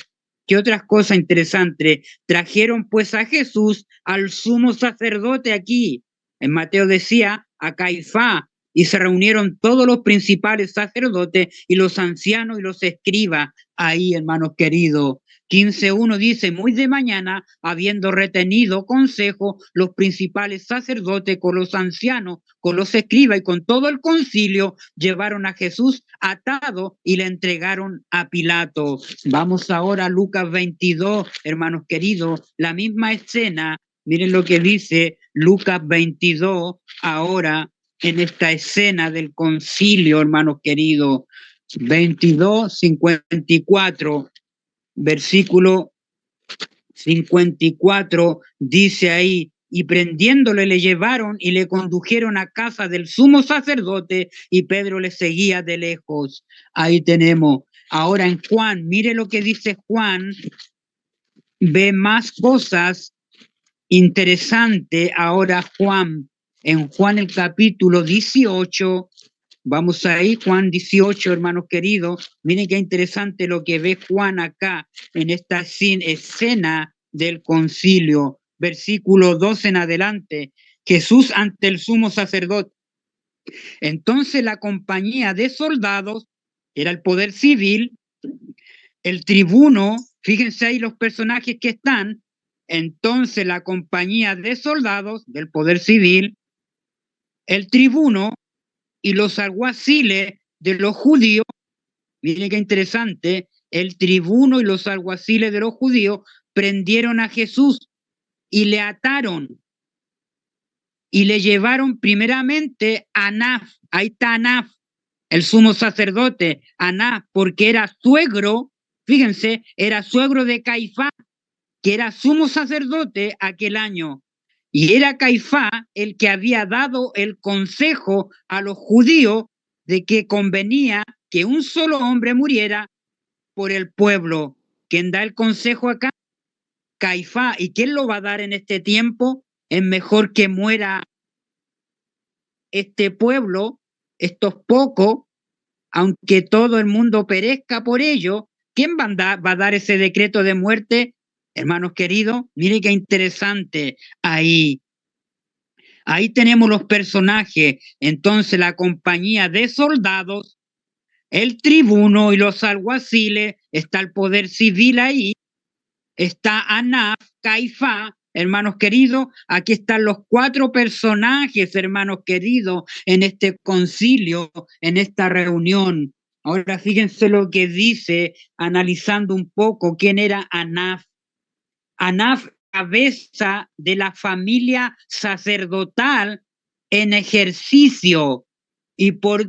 ¿Qué otras cosas interesantes? Trajeron pues a Jesús al sumo sacerdote aquí. En Mateo decía a Caifás, y se reunieron todos los principales sacerdotes y los ancianos y los escribas. Ahí, hermanos queridos. 15:1 dice, muy de mañana, habiendo retenido consejo, los principales sacerdotes con los ancianos, con los escribas y con todo el concilio, llevaron a Jesús atado y le entregaron a Pilato. Vamos ahora a Lucas 22, hermanos queridos, la misma escena. Miren lo que dice Lucas 22 ahora en esta escena del concilio, hermanos queridos. 22:54. Versículo 54 dice ahí, y prendiéndole le llevaron y le condujeron a casa del sumo sacerdote y Pedro le seguía de lejos. Ahí tenemos. Ahora en Juan, mire lo que dice Juan, ve más cosas interesantes. Ahora Juan, en Juan el capítulo 18, vamos ahí, Juan 18, hermanos queridos. Miren qué interesante lo que ve Juan acá en esta escena del concilio. Versículo 12 en adelante. Jesús ante el sumo sacerdote. Entonces la compañía de soldados, era el poder civil, el tribuno, fíjense ahí los personajes que están. Entonces la compañía de soldados del poder civil el tribuno y los alguaciles de los judíos, miren qué interesante, el tribuno y los alguaciles de los judíos prendieron a Jesús y le ataron y le llevaron primeramente a Anás. Ahí está Anás, el sumo sacerdote, Anás, porque era suegro, fíjense, era suegro de Caifás, que era sumo sacerdote aquel año. Y era Caifás el que había dado el consejo a los judíos de que convenía que un solo hombre muriera por el pueblo. ¿Quién da el consejo acá? Caifás. ¿Y quién lo va a dar en este tiempo? Es mejor que muera este pueblo, estos pocos, aunque todo el mundo perezca por ello. ¿Quién va a dar ese decreto de muerte? Hermanos queridos, mire qué interesante ahí. Ahí tenemos los personajes. Entonces la compañía de soldados, el tribuno y los alguaciles, está el poder civil ahí, está Anás, Caifás, hermanos queridos. Aquí están los 4 personajes, hermanos queridos, en este concilio, en esta reunión. Ahora fíjense lo que dice, analizando un poco quién era Anás. Anás, cabeza de la familia sacerdotal en ejercicio, y por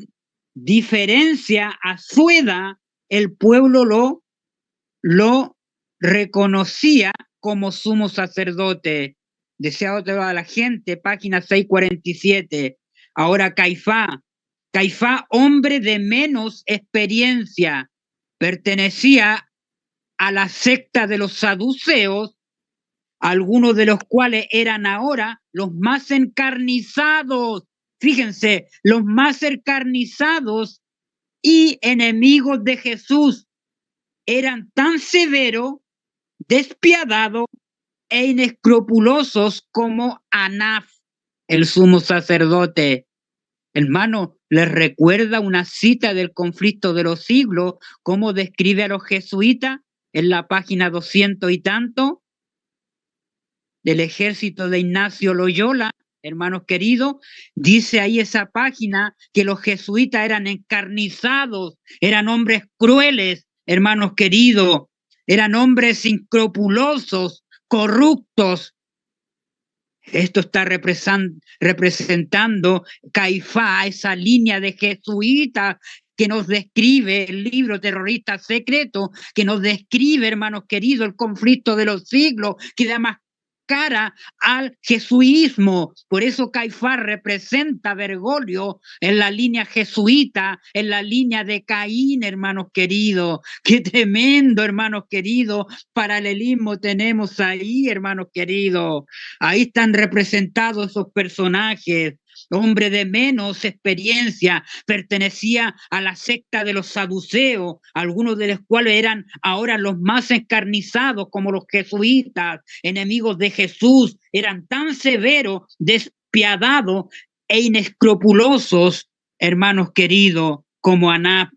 diferencia a su edad, el pueblo lo reconocía como sumo sacerdote. Deseado toda la gente, página 647. Ahora Caifás, hombre de menos experiencia, pertenecía a la secta de los saduceos, algunos de los cuales eran ahora los más encarnizados, fíjense, los más encarnizados y enemigos de Jesús. Eran tan severos, despiadados e inescrupulosos como Anás, el sumo sacerdote. Hermano, les recuerda una cita del conflicto de los siglos, cómo describe a los jesuitas en la página 200 y tanto del ejército de Ignacio Loyola. Hermanos queridos, dice ahí esa página que los jesuitas eran encarnizados, eran hombres crueles, hermanos queridos, eran hombres inescrupulosos, corruptos. Esto está representando Caifás, esa línea de jesuitas que nos describe el libro Terrorista Secreto, que nos describe, hermanos queridos, el conflicto de los siglos, que da más cara al jesuismo. Por eso Caifás representa a Bergoglio en la línea jesuita, en la línea de Caín, hermanos queridos. Qué tremendo, hermanos queridos, paralelismo tenemos ahí, hermanos queridos. Ahí están representados esos personajes. Hombre de menos experiencia, pertenecía a la secta de los saduceos, algunos de los cuales eran ahora los más encarnizados, como los jesuitas, enemigos de Jesús. Eran tan severos, despiadados e inescrupulosos, hermanos queridos, como Anás.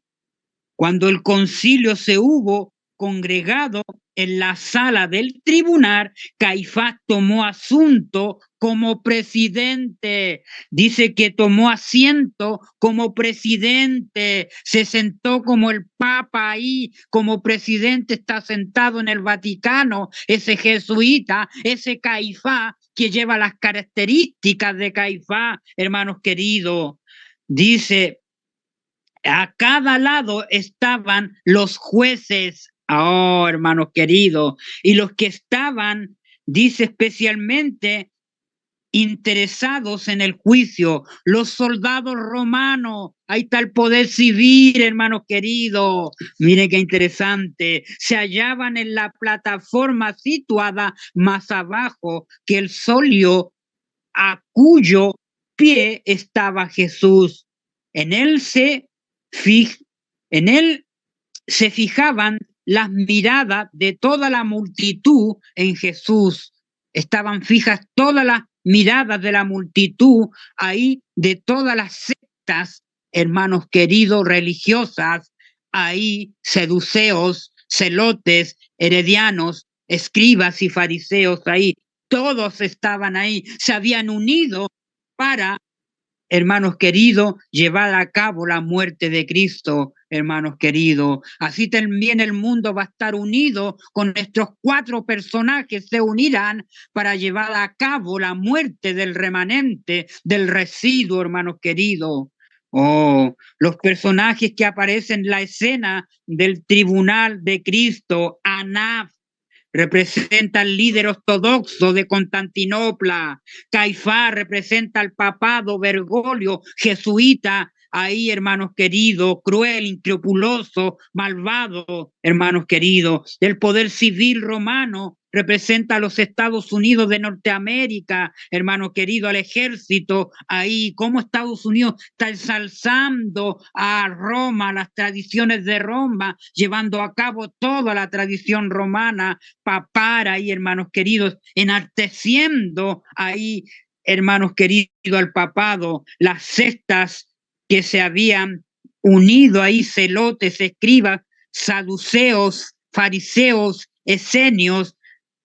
Cuando el concilio se hubo congregado en la sala del tribunal, Caifás tomó asunto como presidente. Dice que tomó asiento como presidente, se sentó como el Papa ahí, como presidente está sentado en el Vaticano, ese jesuita, ese Caifás que lleva las características de Caifás, hermanos queridos. Dice, a cada lado estaban los jueces, oh, hermanos queridos, y los que estaban, dice, especialmente interesados en el juicio, los soldados romanos. Ahí está el poder civil, hermanos queridos. Miren qué interesante. Se hallaban en la plataforma situada más abajo que el solio, a cuyo pie estaba Jesús. En él se fijaban las miradas de toda la multitud en Jesús. Estaban fijas todas las miradas de la multitud ahí, de todas las sectas, hermanos queridos, religiosas, ahí, seduceos, celotes, heredianos, escribas y fariseos ahí. Todos estaban ahí, se habían unido para hermanos queridos, llevar a cabo la muerte de Cristo, hermanos queridos. Así también el mundo va a estar unido con estos 4 personajes, se unirán para llevar a cabo la muerte del remanente, del residuo, hermanos queridos. Oh, los personajes que aparecen en la escena del tribunal de Cristo, Anás, representa al líder ortodoxo de Constantinopla. Caifás representa al papado Bergoglio, jesuita, ahí, hermanos queridos, cruel, inescrupuloso, malvado, hermanos queridos. El poder civil romano representa a los Estados Unidos de Norteamérica, hermano querido, al ejército, ahí, cómo Estados Unidos está ensalzando a Roma, las tradiciones de Roma, llevando a cabo toda la tradición romana, papar ahí, hermanos queridos, enalteciendo ahí, hermanos queridos, al papado, las sectas que se habían unido ahí, celotes, escribas, saduceos, fariseos, esenios,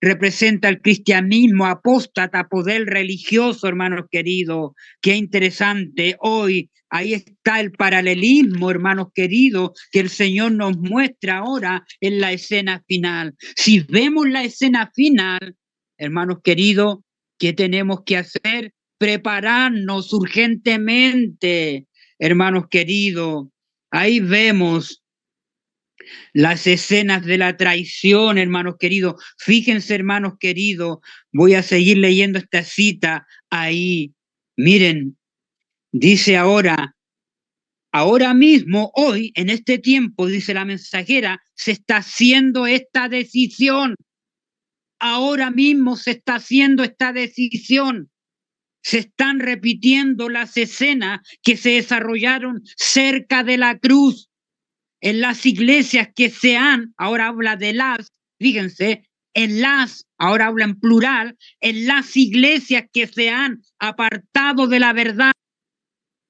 representa el cristianismo apóstata, poder religioso, hermanos queridos. Qué interesante. Hoy ahí está el paralelismo, hermanos queridos, que el Señor nos muestra ahora en la escena final. Si vemos la escena final, hermanos queridos, ¿qué tenemos que hacer? Prepararnos urgentemente, hermanos queridos. Ahí vemos las escenas de la traición, hermanos queridos. Fíjense, hermanos queridos, voy a seguir leyendo esta cita ahí. Miren, dice ahora mismo, hoy, en este tiempo, dice la mensajera, se está haciendo esta decisión. Ahora mismo se está haciendo esta decisión. Se están repitiendo las escenas que se desarrollaron cerca de la cruz. En las iglesias que se han, ahora habla de las, fíjense, en las, ahora habla en plural, en las iglesias que se han apartado de la verdad.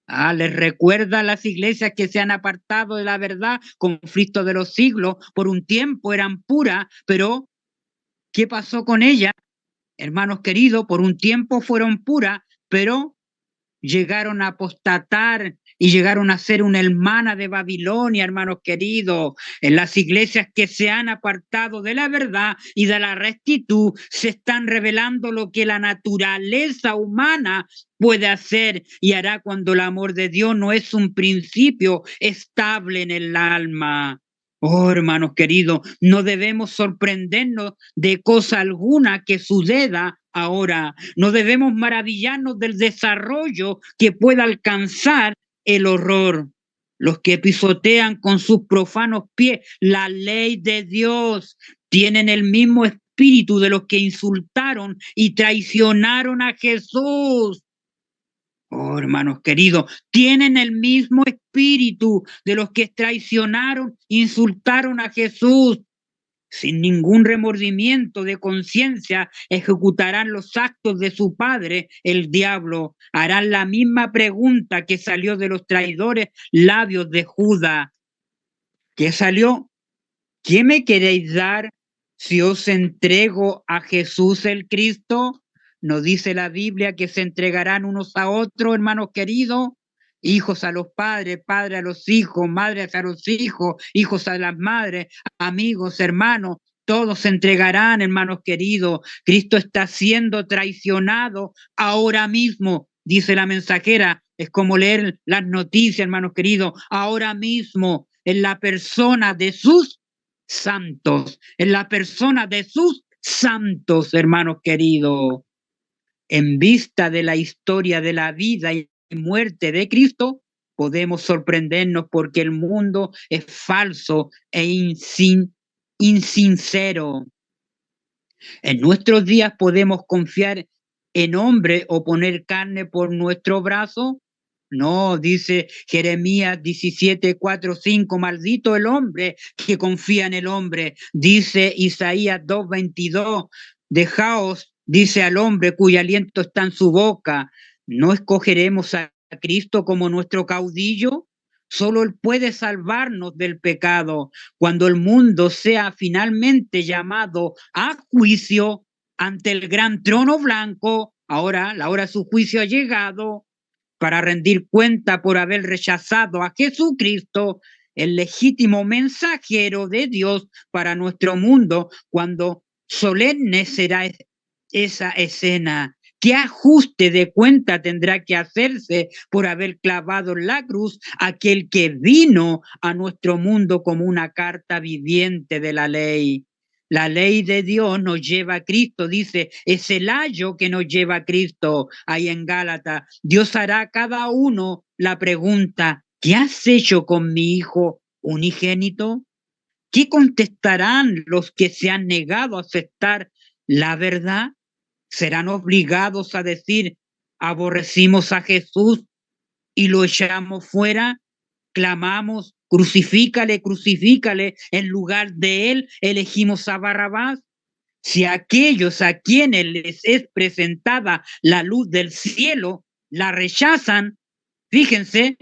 Les recuerda las iglesias que se han apartado de la verdad, conflicto de los siglos, por un tiempo eran puras, pero ¿qué pasó con ellas? Hermanos queridos, por un tiempo fueron puras, pero llegaron a apostatar y llegaron a ser una hermana de Babilonia, hermanos queridos. En las iglesias que se han apartado de la verdad y de la rectitud, se están revelando lo que la naturaleza humana puede hacer y hará cuando el amor de Dios no es un principio estable en el alma. Oh, hermanos queridos, no debemos sorprendernos de cosa alguna que suceda ahora. No debemos maravillarnos del desarrollo que pueda alcanzar el horror. Los que pisotean con sus profanos pies la ley de Dios tienen el mismo espíritu de los que insultaron y traicionaron a Jesús. Oh, hermanos queridos, tienen el mismo espíritu de los que traicionaron, insultaron a Jesús. Sin ningún remordimiento de conciencia, ejecutarán los actos de su padre, el diablo. Harán la misma pregunta que salió de los traidores labios de Judas. ¿Qué salió? ¿Qué me queréis dar si os entrego a Jesús el Cristo? ¿No dice la Biblia que se entregarán unos a otros, hermanos queridos? Hijos a los padres, padres a los hijos, madres a los hijos, hijos a las madres, amigos, hermanos, todos se entregarán, hermanos queridos. Cristo está siendo traicionado ahora mismo, dice la mensajera. Es como leer las noticias, hermanos queridos, ahora mismo, en la persona de sus santos, en la persona de sus santos, hermanos queridos. En vista de la historia de la vida y muerte de Cristo, podemos sorprendernos porque el mundo es falso e insincero. En nuestros días podemos confiar en hombre o poner carne por nuestro brazo. No, dice Jeremías 17, 4, 5, maldito el hombre que confía en el hombre. Dice Isaías 2, 22, dejaos, dice al hombre cuyo aliento está en su boca. ¿No escogeremos a Cristo como nuestro caudillo? Solo Él puede salvarnos del pecado. Cuando el mundo sea finalmente llamado a juicio ante el gran trono blanco, ahora la hora de su juicio ha llegado. para rendir cuenta por haber rechazado a Jesucristo, el legítimo mensajero de Dios para nuestro mundo, cuando solemne será esa escena. ¿Qué ajuste de cuenta tendrá que hacerse por haber clavado en la cruz aquel que vino a nuestro mundo como una carta viviente de la ley? La ley de Dios nos lleva a Cristo, dice, es el ayo que nos lleva a Cristo, ahí en Gálatas. Dios hará a cada uno la pregunta, ¿qué has hecho con mi hijo unigénito? ¿Qué contestarán los que se han negado a aceptar la verdad? ¿Serán obligados a decir, aborrecimos a Jesús y lo echamos fuera? Clamamos, crucifícale, crucifícale, en lugar de él elegimos a Barrabás. Si aquellos a quienes les es presentada la luz del cielo la rechazan, fíjense,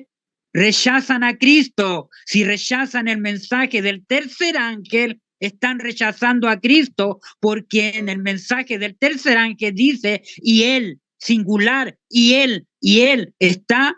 rechazan a Cristo. Si rechazan el mensaje del tercer ángel, están rechazando a Cristo, porque en el mensaje del tercer ángel dice, y él, singular, y él, está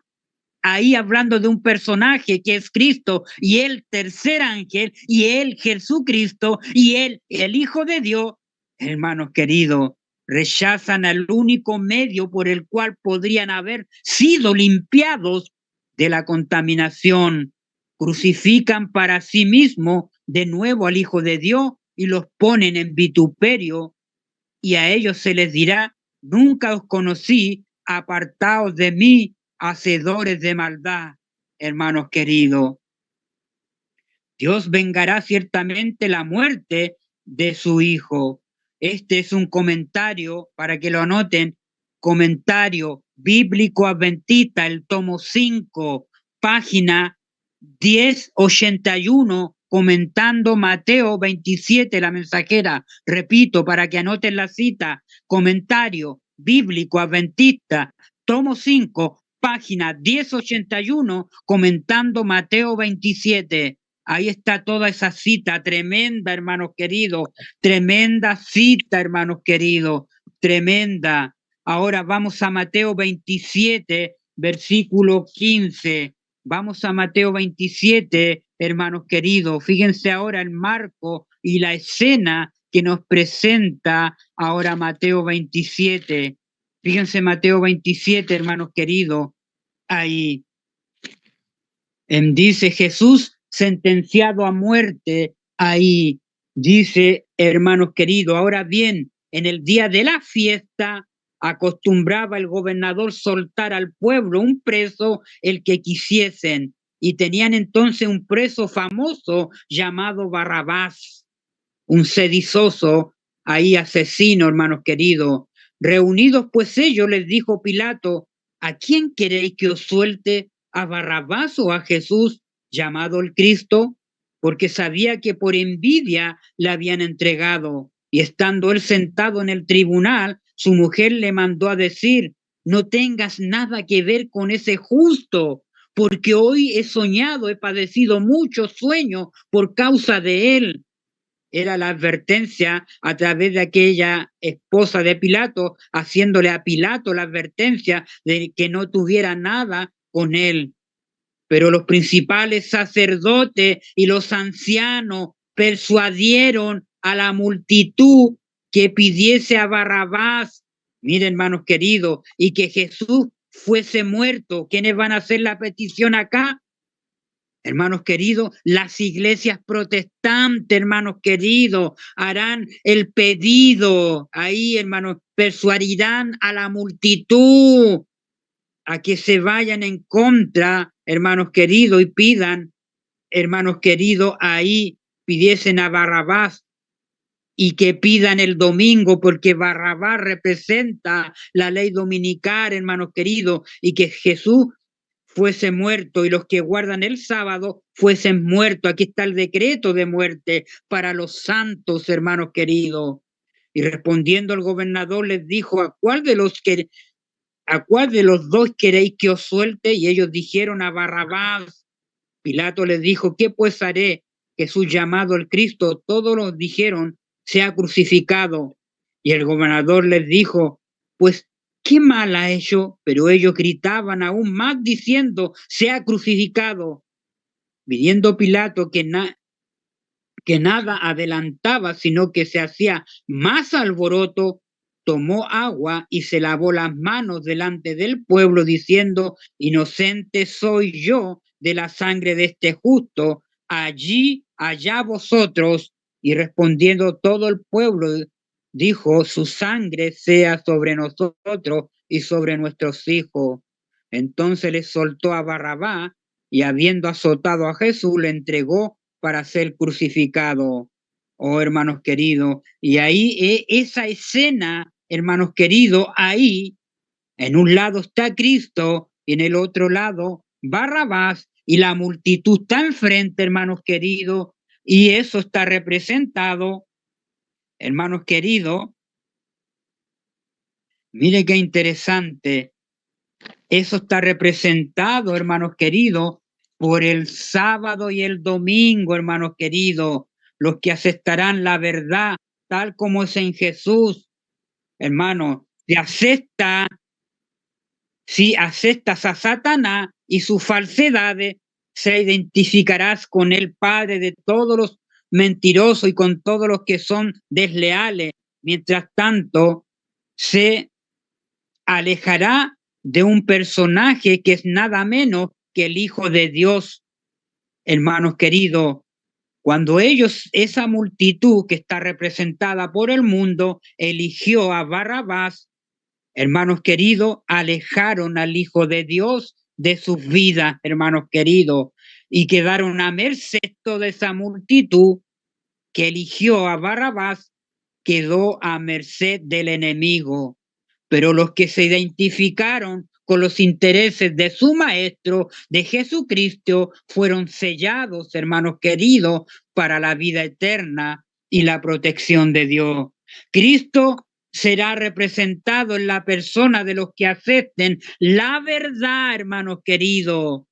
ahí hablando de un personaje que es Cristo, y el tercer ángel, y él, Jesucristo, y él, el Hijo de Dios. Hermanos queridos, rechazan al único medio por el cual podrían haber sido limpiados de la contaminación. Crucifican para sí mismo de nuevo al Hijo de Dios y los ponen en vituperio, y a ellos se les dirá, nunca os conocí, apartaos de mí, hacedores de maldad. Hermanos queridos, Dios vengará ciertamente la muerte de su Hijo. Este es un comentario, para que lo anoten, comentario bíblico adventista, el tomo 5, página 1081, comentando Mateo 27, la mensajera. Repito, para que anoten la cita, comentario bíblico adventista, tomo 5, página 1081, comentando Mateo 27. Ahí está toda esa cita tremenda, hermanos queridos, tremenda cita, hermanos queridos, tremenda. Ahora vamos a Mateo 27, versículo 15. Vamos a Mateo 27, hermanos queridos. Fíjense ahora el marco y la escena que nos presenta ahora Mateo 27. Fíjense Mateo 27, hermanos queridos. Ahí dice Jesús sentenciado a muerte. Ahí dice, hermanos queridos, ahora bien, en el día de la fiesta acostumbraba el gobernador soltar al pueblo un preso, el que quisiesen, y tenían entonces un preso famoso llamado Barrabás, un sedicioso, ahí asesino, hermanos queridos. Reunidos pues ellos, les dijo Pilato, ¿a quién queréis que os suelte? ¿A Barrabás o a Jesús, llamado el Cristo? Porque sabía que por envidia le habían entregado. Y estando él sentado en el tribunal, su mujer le mandó a decir, no tengas nada que ver con ese justo, porque hoy he soñado, he padecido muchos sueños por causa de él. Era la advertencia a través de aquella esposa de Pilato, haciéndole a Pilato la advertencia de que no tuviera nada con él. Pero los principales sacerdotes y los ancianos persuadieron a la multitud que pidiese a Barrabás, miren hermanos queridos, y que Jesús fuese muerto. ¿Quiénes van a hacer la petición acá? Hermanos queridos, las iglesias protestantes, hermanos queridos, harán el pedido ahí, hermanos, persuadirán a la multitud a que se vayan en contra, hermanos queridos, y pidan, hermanos queridos, ahí pidiesen a Barrabás y que pidan el domingo, porque Barrabás representa la ley dominical, hermanos queridos, y que Jesús fuese muerto y los que guardan el sábado fuesen muertos. Aquí está el decreto de muerte para los santos, hermanos queridos. Y respondiendo el gobernador les dijo, ¿a cuál de los dos queréis que os suelte? Y ellos dijeron, a Barrabás. Pilato les dijo, ¿qué pues haré? Jesús llamado el Cristo. Todos los dijeron, sea crucificado. Y el gobernador les dijo, pues ¿Qué mal ha hecho? Pero ellos gritaban aún más diciendo, sea crucificado. Viendo Pilato que nada adelantaba, sino que se hacía más alboroto, tomó agua y se lavó las manos delante del pueblo, diciendo, inocente soy yo de la sangre de este justo, allá vosotros. Y respondiendo todo el pueblo, dijo, su sangre sea sobre nosotros y sobre nuestros hijos. Entonces le soltó a Barrabás y habiendo azotado a Jesús, le entregó para ser crucificado, oh hermanos queridos. Y ahí esa escena, hermanos queridos, ahí en un lado está Cristo y en el otro lado Barrabás y la multitud está enfrente, hermanos queridos, y eso está representado, hermanos queridos. Mire qué interesante. Eso está representado, hermanos queridos, por el sábado y el domingo, hermanos queridos, los que aceptarán la verdad tal como es en Jesús, hermano. Si aceptas a Satanás y sus falsedades, se identificarás con el padre de todos los mentirosos y con todos los que son desleales. Mientras tanto, se alejará de un personaje que es nada menos que el Hijo de Dios, hermanos queridos. Cuando esa multitud que está representada por el mundo, eligió a Barrabás, hermanos queridos, alejaron al Hijo de Dios de sus vidas, hermanos queridos, y quedaron a merced de esa multitud que eligió a Barrabás, quedó a merced del enemigo. Pero los que se identificaron con los intereses de su Maestro, de Jesucristo, fueron sellados, hermanos queridos, para la vida eterna y la protección de Dios. Cristo será representado en la persona de los que acepten la verdad, hermanos queridos,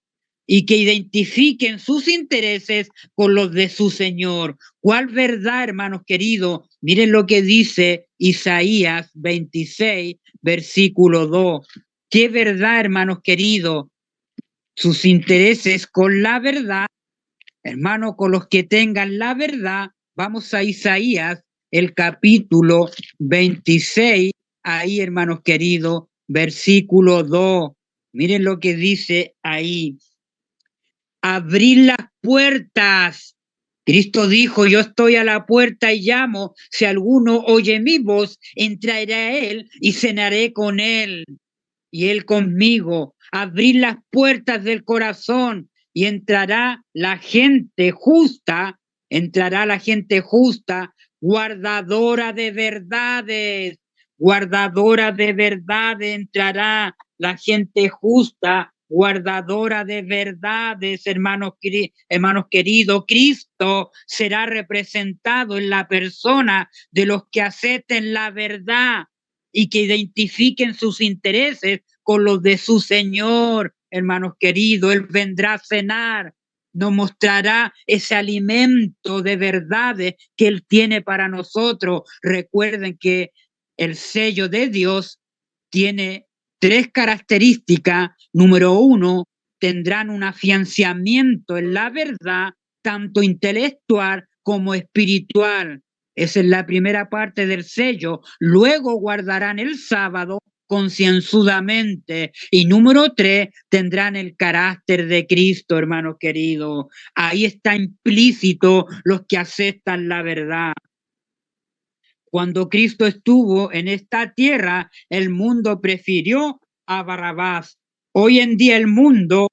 y que identifiquen sus intereses con los de su Señor. ¿Cuál verdad, hermanos queridos? Miren lo que dice Isaías 26, versículo 2. ¿Qué verdad, hermanos queridos? Sus intereses con la verdad, hermanos, con los que tengan la verdad. Vamos a Isaías, el capítulo 26, ahí, hermanos queridos, versículo 2. Miren lo que dice ahí. Abrir las puertas. Cristo dijo, yo estoy a la puerta y llamo, si alguno oye mi voz, entraré a él y cenaré con él y él conmigo. Abrir las puertas del corazón y entrará la gente justa, guardadora de verdades, entrará la gente justa, guardadora de verdades, hermanos queridos. Cristo será representado en la persona de los que acepten la verdad y que identifiquen sus intereses con los de su Señor, hermanos queridos. Él vendrá a cenar, nos mostrará ese alimento de verdades que Él tiene para nosotros. Recuerden que el sello de Dios tiene 3 características. Número 1, tendrán un afianzamiento en la verdad, tanto intelectual como espiritual. Esa es la primera parte del sello. Luego guardarán el sábado concienzudamente. Y número 3, tendrán el carácter de Cristo, hermanos queridos. Ahí está implícito los que aceptan la verdad. Cuando Cristo estuvo en esta tierra, el mundo prefirió a Barrabás. Hoy en día el mundo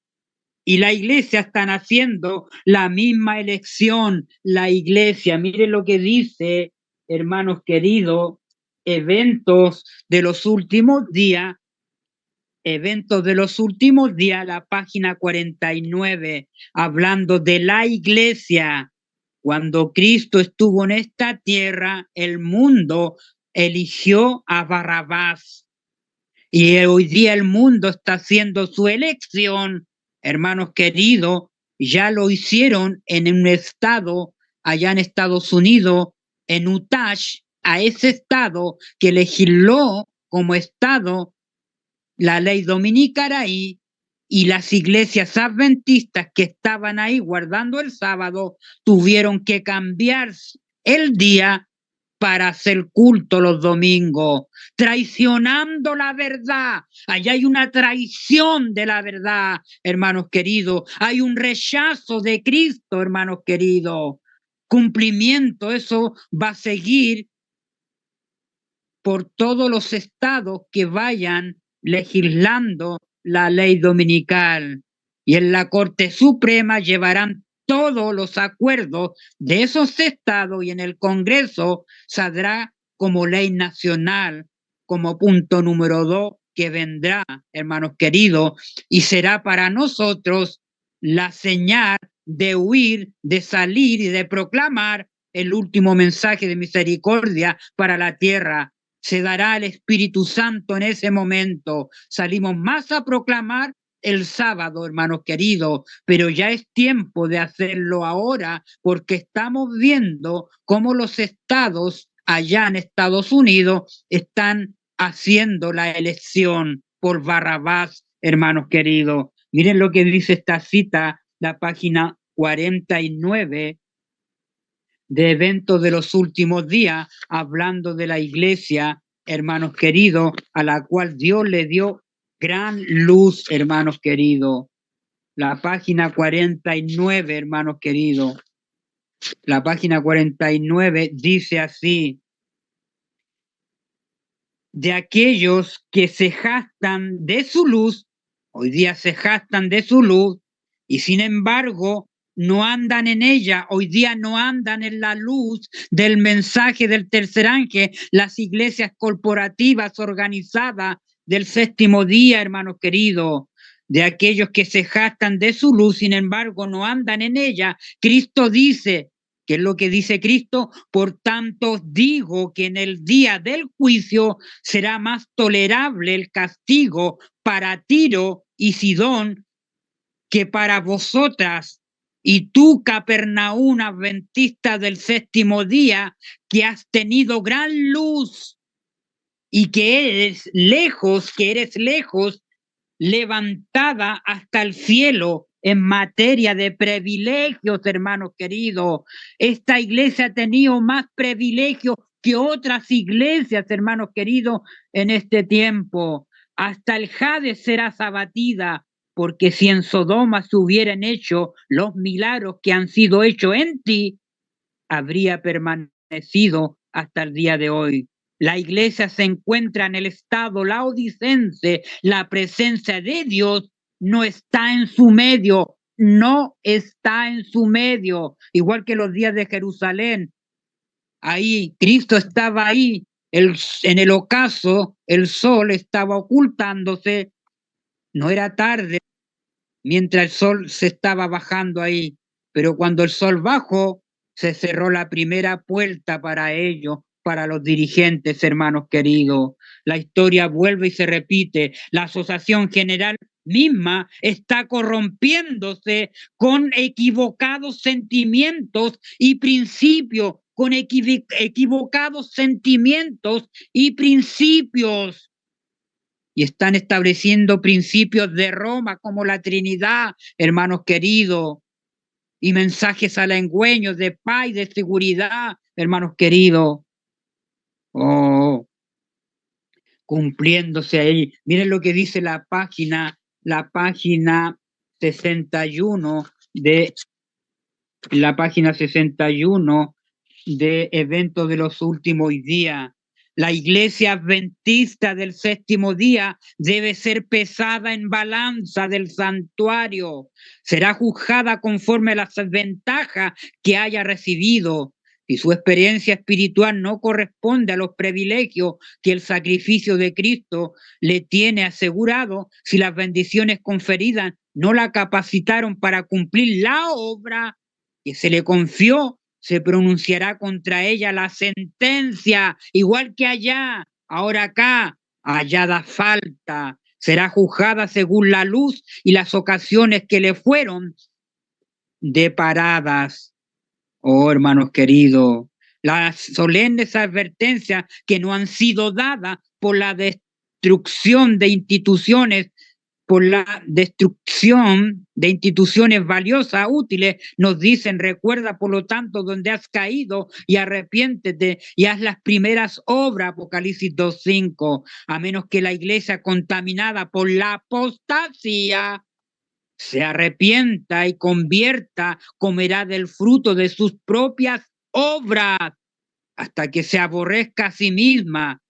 y la iglesia están haciendo la misma elección. La iglesia, miren lo que dice, hermanos queridos, eventos de los últimos días, la página 49, hablando de la iglesia. Cuando Cristo estuvo en esta tierra, el mundo eligió a Barrabás. Y hoy día el mundo está haciendo su elección, hermanos queridos. Ya lo hicieron en un estado allá en Estados Unidos, en Utah, a ese estado que legisló como estado la ley dominical ahí, y las iglesias adventistas que estaban ahí guardando el sábado tuvieron que cambiar el día para hacer culto los domingos, traicionando la verdad. Allá hay una traición de la verdad, hermanos queridos. Hay un rechazo de Cristo, hermanos queridos. Cumplimiento, eso va a seguir por todos los estados que vayan legislando la ley dominical. Y en la Corte Suprema llevarán todos los acuerdos de esos estados y en el Congreso saldrá como ley nacional, como punto número 2 que vendrá, hermanos queridos, y será para nosotros la señal de huir, de salir y de proclamar el último mensaje de misericordia para la tierra. Se dará el Espíritu Santo en ese momento. Salimos más a proclamar el sábado, hermanos queridos, pero ya es tiempo de hacerlo ahora porque estamos viendo cómo los estados allá en Estados Unidos están haciendo la elección por Barrabás, hermanos queridos. Miren lo que dice esta cita, la página 49 de Eventos de los Últimos Días, hablando de la iglesia, hermanos queridos, a la cual Dios le dio gran luz, hermanos queridos. La página 49, hermanos queridos. La página 49 dice así: de aquellos que se jactan de su luz, hoy día se jactan de su luz, y sin embargo no andan en ella, hoy día no andan en la luz del mensaje del tercer ángel, las iglesias corporativas organizadas del séptimo día, hermanos queridos, de aquellos que se jactan de su luz, sin embargo no andan en ella. Cristo dice, ¿qué es lo que dice Cristo? Por tanto digo que en el día del juicio será más tolerable el castigo para Tiro y Sidón que para vosotras. Y tú, Capernaum, adventista del séptimo día, que has tenido gran luz y que eres lejos, levantada hasta el cielo en materia de privilegios, hermanos queridos. Esta iglesia ha tenido más privilegios que otras iglesias, hermanos queridos, en este tiempo. Hasta el Hades será abatida, porque si en Sodoma se hubieran hecho los milagros que han sido hechos en ti, habría permanecido hasta el día de hoy. La iglesia se encuentra en el estado laodicense, la presencia de Dios no está en su medio, no está en su medio, igual que los días de Jerusalén. Ahí, Cristo estaba ahí, en el ocaso, el sol estaba ocultándose, no era tarde, mientras el sol se estaba bajando ahí, pero cuando el sol bajó, se cerró la primera puerta para ellos, para los dirigentes, hermanos queridos. La historia vuelve y se repite. La Asociación General misma está corrompiéndose con equivocados sentimientos y principios, con equivocados sentimientos y principios. Y están estableciendo principios de Roma como la Trinidad, hermanos queridos, y mensajes halagüeños de paz y de seguridad, hermanos queridos. Oh, cumpliéndose ahí. Miren lo que dice la página 61 de la página 61 de Eventos de los Últimos Días. La iglesia adventista del séptimo día debe ser pesada en balanza del santuario. Será juzgada conforme a las ventajas que haya recibido. Si su experiencia espiritual no corresponde a los privilegios que el sacrificio de Cristo le tiene asegurado, si las bendiciones conferidas no la capacitaron para cumplir la obra que se le confió, se pronunciará contra ella la sentencia, igual que allá, ahora acá, hallada falta, será juzgada según la luz y las ocasiones que le fueron deparadas. Oh, hermanos queridos, las solemnes advertencias que no han sido dadas por la destrucción destrucción de instituciones, por la destrucción de instituciones valiosas, útiles, nos dicen, recuerda por lo tanto donde has caído y arrepiéntete y haz las primeras obras, Apocalipsis 2:5, a menos que la iglesia contaminada por la apostasía se arrepienta y convierta, comerá del fruto de sus propias obras hasta que se aborrezca a sí misma.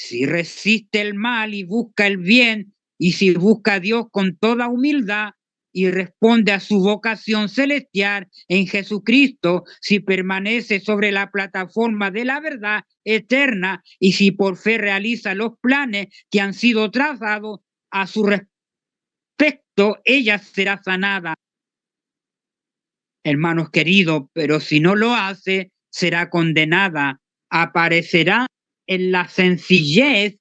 Si resiste el mal y busca el bien, y si busca a Dios con toda humildad y responde a su vocación celestial en Jesucristo, si permanece sobre la plataforma de la verdad eterna y si por fe realiza los planes que han sido trazados a su respecto, ella será sanada. Hermanos queridos, pero si no lo hace, será condenada. Aparecerá en la sencillez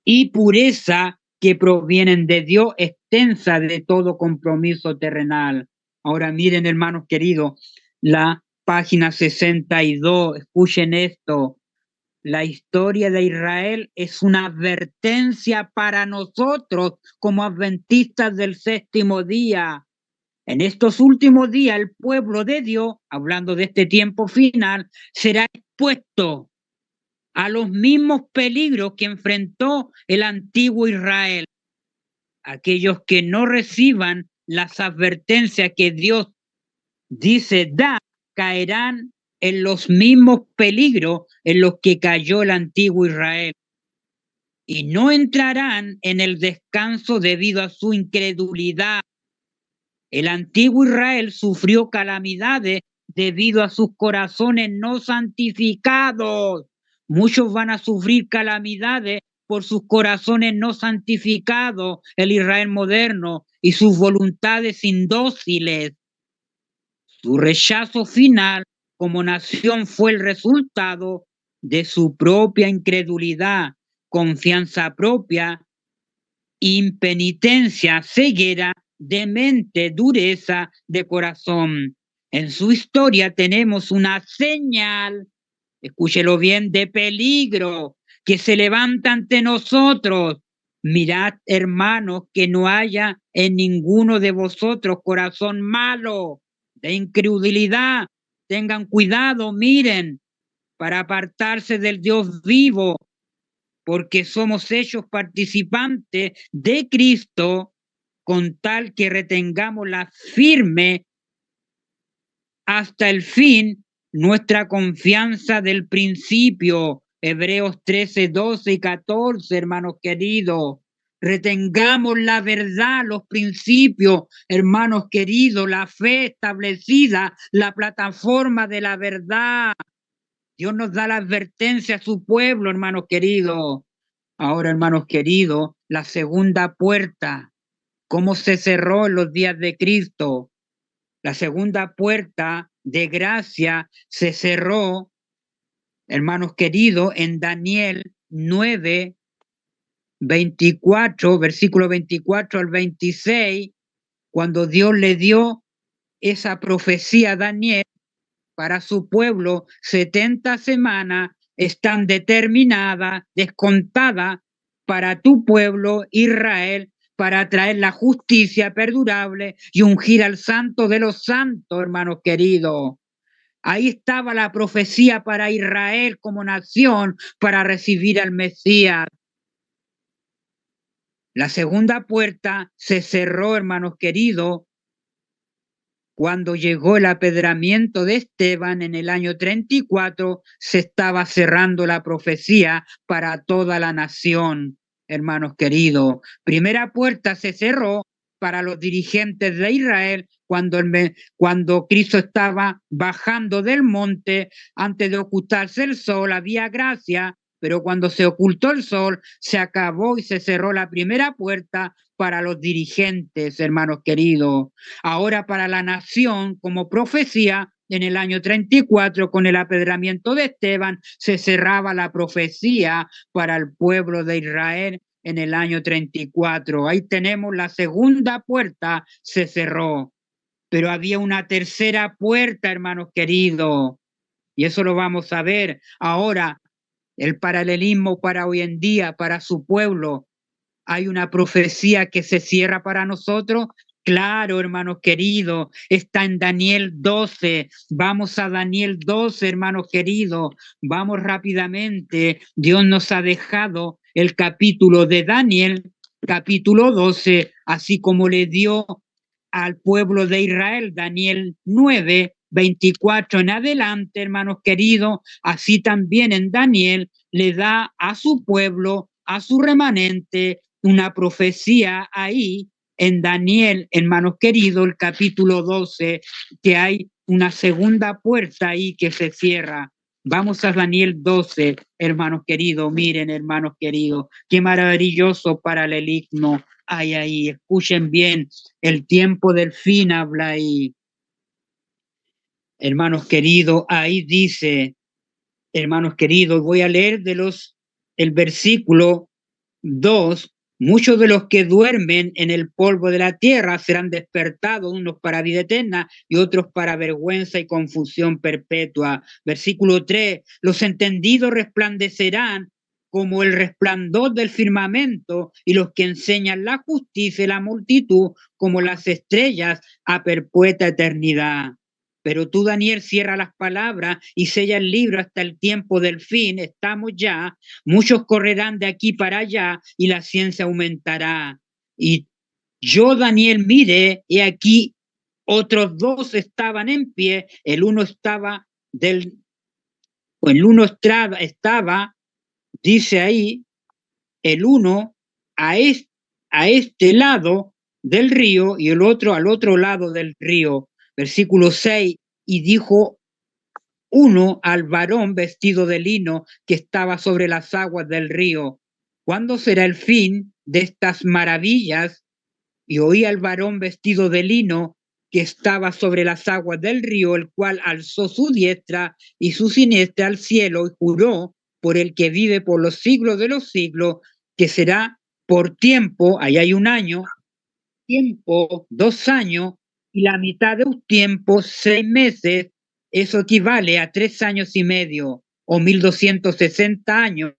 y pureza que provienen de Dios, extensa de todo compromiso terrenal. Ahora miren, hermanos queridos, la página 62, escuchen esto. La historia de Israel es una advertencia para nosotros como adventistas del séptimo día. En estos últimos días, el pueblo de Dios, hablando de este tiempo final, será expuesto a los mismos peligros que enfrentó el antiguo Israel. Aquellos que no reciban las advertencias que Dios dice da, caerán en los mismos peligros en los que cayó el antiguo Israel y no entrarán en el descanso debido a su incredulidad. El antiguo Israel sufrió calamidades debido a sus corazones no santificados. Muchos van a sufrir calamidades por sus corazones no santificados, el Israel moderno, y sus voluntades indóciles. Su rechazo final como nación fue el resultado de su propia incredulidad, confianza propia, impenitencia, ceguera de mente, dureza de corazón. En su historia tenemos una señal, escúchelo bien, de peligro que se levanta ante nosotros. Mirad, hermanos, que no haya en ninguno de vosotros corazón malo, de incredulidad. Tengan cuidado, miren, para apartarse del Dios vivo, porque somos hechos participantes de Cristo, con tal que retengamos la firme hasta el fin nuestra confianza del principio. Hebreos 13, 12 y 14, hermanos queridos. Retengamos la verdad, los principios, hermanos queridos, la fe establecida, la plataforma de la verdad. Dios nos da la advertencia a su pueblo, hermanos queridos. Ahora, hermanos queridos, la segunda puerta, ¿cómo se cerró en los días de Cristo? La segunda puerta de gracia se cerró, hermanos queridos, en Daniel 9, 24, versículo 24 al 26, cuando Dios le dio esa profecía a Daniel para su pueblo. 70 semanas están determinadas, descontadas para tu pueblo Israel, para traer la justicia perdurable y ungir al santo de los santos, hermanos queridos. Ahí estaba la profecía para Israel como nación para recibir al Mesías. La segunda puerta se cerró, hermanos queridos, cuando llegó el apedramiento de Esteban en el año 34, se estaba cerrando la profecía para toda la nación, hermanos queridos. Primera puerta se cerró para los dirigentes de Israel cuando Cristo estaba bajando del monte. Antes de ocultarse el sol había gracia, pero cuando se ocultó el sol se acabó y se cerró la primera puerta para los dirigentes, hermanos queridos. Ahora para la nación, como profecía, en el año 34, con el apedramiento de Esteban, se cerraba la profecía para el pueblo de Israel en el año 34. Ahí tenemos la segunda puerta, se cerró. Pero había una tercera puerta, hermanos queridos, y eso lo vamos a ver ahora. el paralelismo para hoy en día, para su pueblo. ¿Hay una profecía que se cierra para nosotros? Claro, hermanos queridos, está en Daniel 12. Vamos a Daniel 12, hermanos queridos. Vamos rápidamente. Dios nos ha dejado el capítulo de Daniel, capítulo 12, así como le dio al pueblo de Israel, Daniel 9, 24 en adelante, hermanos queridos, así también en Daniel le da a su pueblo, a su remanente, una profecía ahí en Daniel, hermanos queridos, el capítulo 12, que hay una segunda puerta ahí que se cierra. Vamos a Daniel 12, hermanos queridos, miren, hermanos queridos, qué maravilloso paralelismo hay ahí. Escuchen bien, el tiempo del fin habla ahí. Hermanos queridos, ahí dice, hermanos queridos, voy a leer el versículo 2. Muchos de los que duermen en el polvo de la tierra serán despertados, unos para vida eterna y otros para vergüenza y confusión perpetua. Versículo 3. Los entendidos resplandecerán como el resplandor del firmamento, y los que enseñan la justicia y la multitud como las estrellas a perpetua eternidad. Pero tú, Daniel, cierra las palabras y sella el libro hasta el tiempo del fin. Estamos ya. Muchos correrán de aquí para allá y la ciencia aumentará. Y yo, Daniel, mire, y aquí otros dos estaban en pie. El uno estaba estaba, dice ahí, el uno a este lado del río y el otro al otro lado del río. Versículo 6, y dijo uno al varón vestido de lino que estaba sobre las aguas del río: ¿cuándo será el fin de estas maravillas? Y oí al varón vestido de lino que estaba sobre las aguas del río, el cual alzó su diestra y su siniestra al cielo y juró por el que vive por los siglos de los siglos, que será por tiempo, ahí hay un año, tiempo, 2 años, y la mitad de un tiempo, 6 meses. Eso equivale a 3 años y medio o 1260 años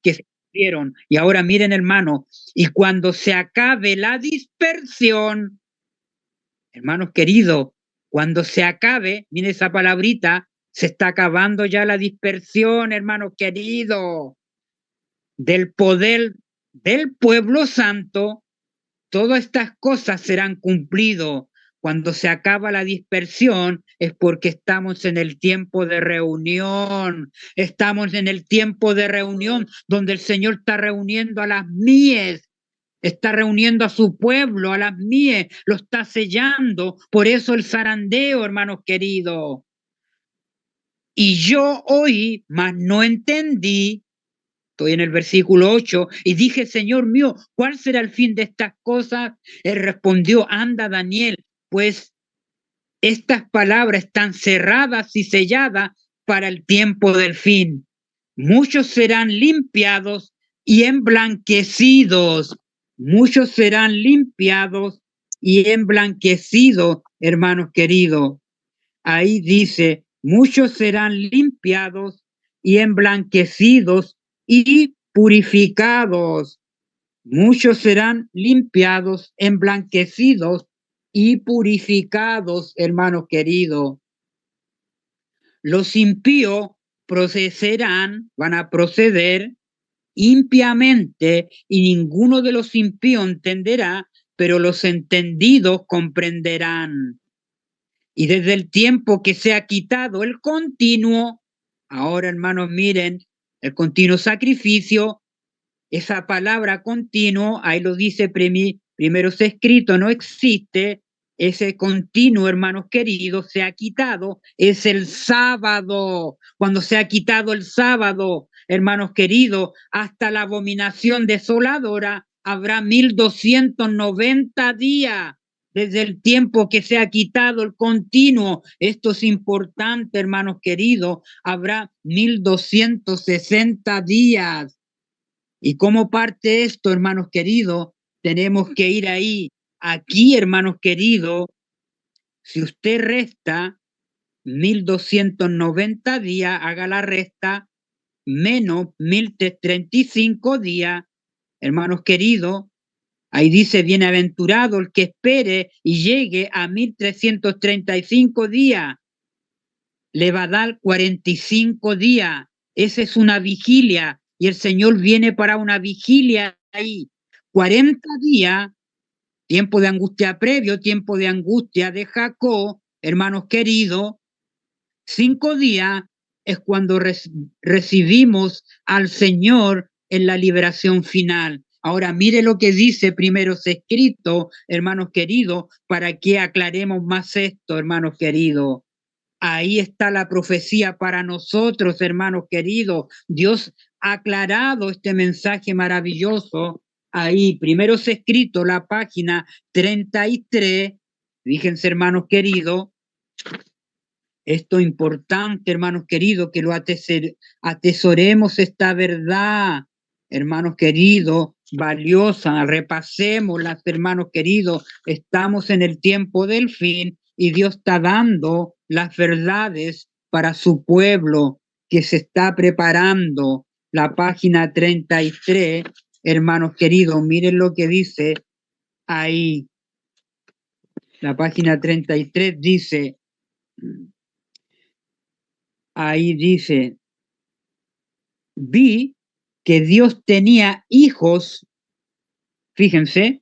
que se dieron. Y ahora miren, hermano, y cuando se acabe la dispersión, hermanos queridos, cuando se acabe, miren esa palabrita, se está acabando ya la dispersión, hermanos queridos, del poder del pueblo santo. Todas estas cosas serán cumplidas. Cuando se acaba la dispersión es porque estamos en el tiempo de reunión. Estamos en el tiempo de reunión donde el Señor está reuniendo a las mies, está reuniendo a su pueblo, a las mies, lo está sellando. Por eso el zarandeo, hermanos queridos. Y yo oí, mas no entendí. Estoy en el versículo 8, y dije: Señor mío, ¿cuál será el fin de estas cosas? Él respondió: anda, Daniel, pues estas palabras están cerradas y selladas para el tiempo del fin. Muchos serán limpiados y emblanquecidos. Muchos serán limpiados y emblanquecidos, hermanos queridos. Ahí dice: muchos serán limpiados y emblanquecidos y purificados. Muchos serán limpiados, emblanquecidos y purificados, hermanos queridos. Los impíos van a proceder impiamente, y ninguno de los impíos entenderá, pero los entendidos comprenderán. Y desde el tiempo que se ha quitado el continuo, ahora, hermanos, miren, el continuo sacrificio, esa palabra continuo, ahí lo dice primero se escrito, no existe. Ese continuo, hermanos queridos, se ha quitado, es el sábado. Cuando se ha quitado el sábado, hermanos queridos, hasta la abominación desoladora, habrá 1290 días desde el tiempo que se ha quitado el continuo. Esto es importante, hermanos queridos, habrá 1260 días. ¿Y cómo parte esto, hermanos queridos? Tenemos que ir ahí. Aquí, hermanos queridos, si usted resta 1290 días, haga la resta, menos 1035 días, hermanos queridos. Ahí dice, bienaventurado el que espere y llegue a 1335 días. Le va a dar 45 días. Esa es una vigilia y el Señor viene para una vigilia ahí. 40 días, tiempo de angustia previo, tiempo de angustia de Jacob, hermanos queridos. 5 días es cuando recibimos al Señor en la liberación final. Ahora mire lo que dice Primeros Escritos, hermanos queridos, para que aclaremos más esto, hermanos queridos. Ahí está la profecía para nosotros, hermanos queridos. Dios ha aclarado este mensaje maravilloso. Ahí, Primeros Escritos, la página 33. Fíjense, hermanos queridos. Esto es importante, hermanos queridos, que lo atesoremos esta verdad, hermanos queridos, valiosa. Repasémoslas, hermanos queridos. Estamos en el tiempo del fin y Dios está dando las verdades para su pueblo que se está preparando. La página 33, hermanos queridos, miren lo que dice ahí. La página 33 dice... Ahí dice, vi que Dios tenía hijos, fíjense,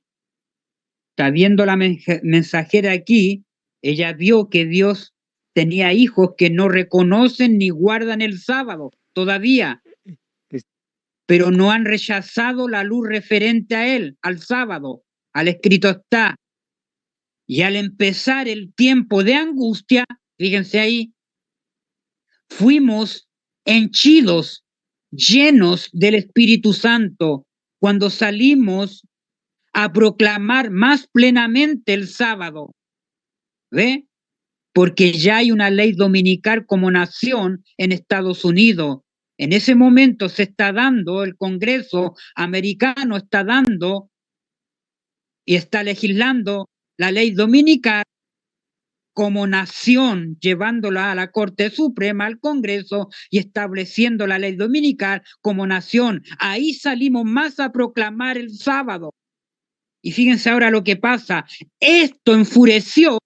está viendo la mensajera aquí, ella vio que Dios tenía hijos que no reconocen ni guardan el sábado todavía, pero no han rechazado la luz referente a él, al sábado, al escrito está. Y al empezar el tiempo de angustia, fíjense ahí, fuimos henchidos, llenos del Espíritu Santo, cuando salimos a proclamar más plenamente el sábado. ¿Ve? Porque ya hay una ley dominical como nación en Estados Unidos. En ese momento se está dando, el Congreso americano está dando y está legislando la ley dominical como nación, llevándola a la Corte Suprema, al Congreso y estableciendo la ley dominical como nación. Ahí salimos más a proclamar el sábado. Y fíjense ahora lo que pasa. Esto enfureció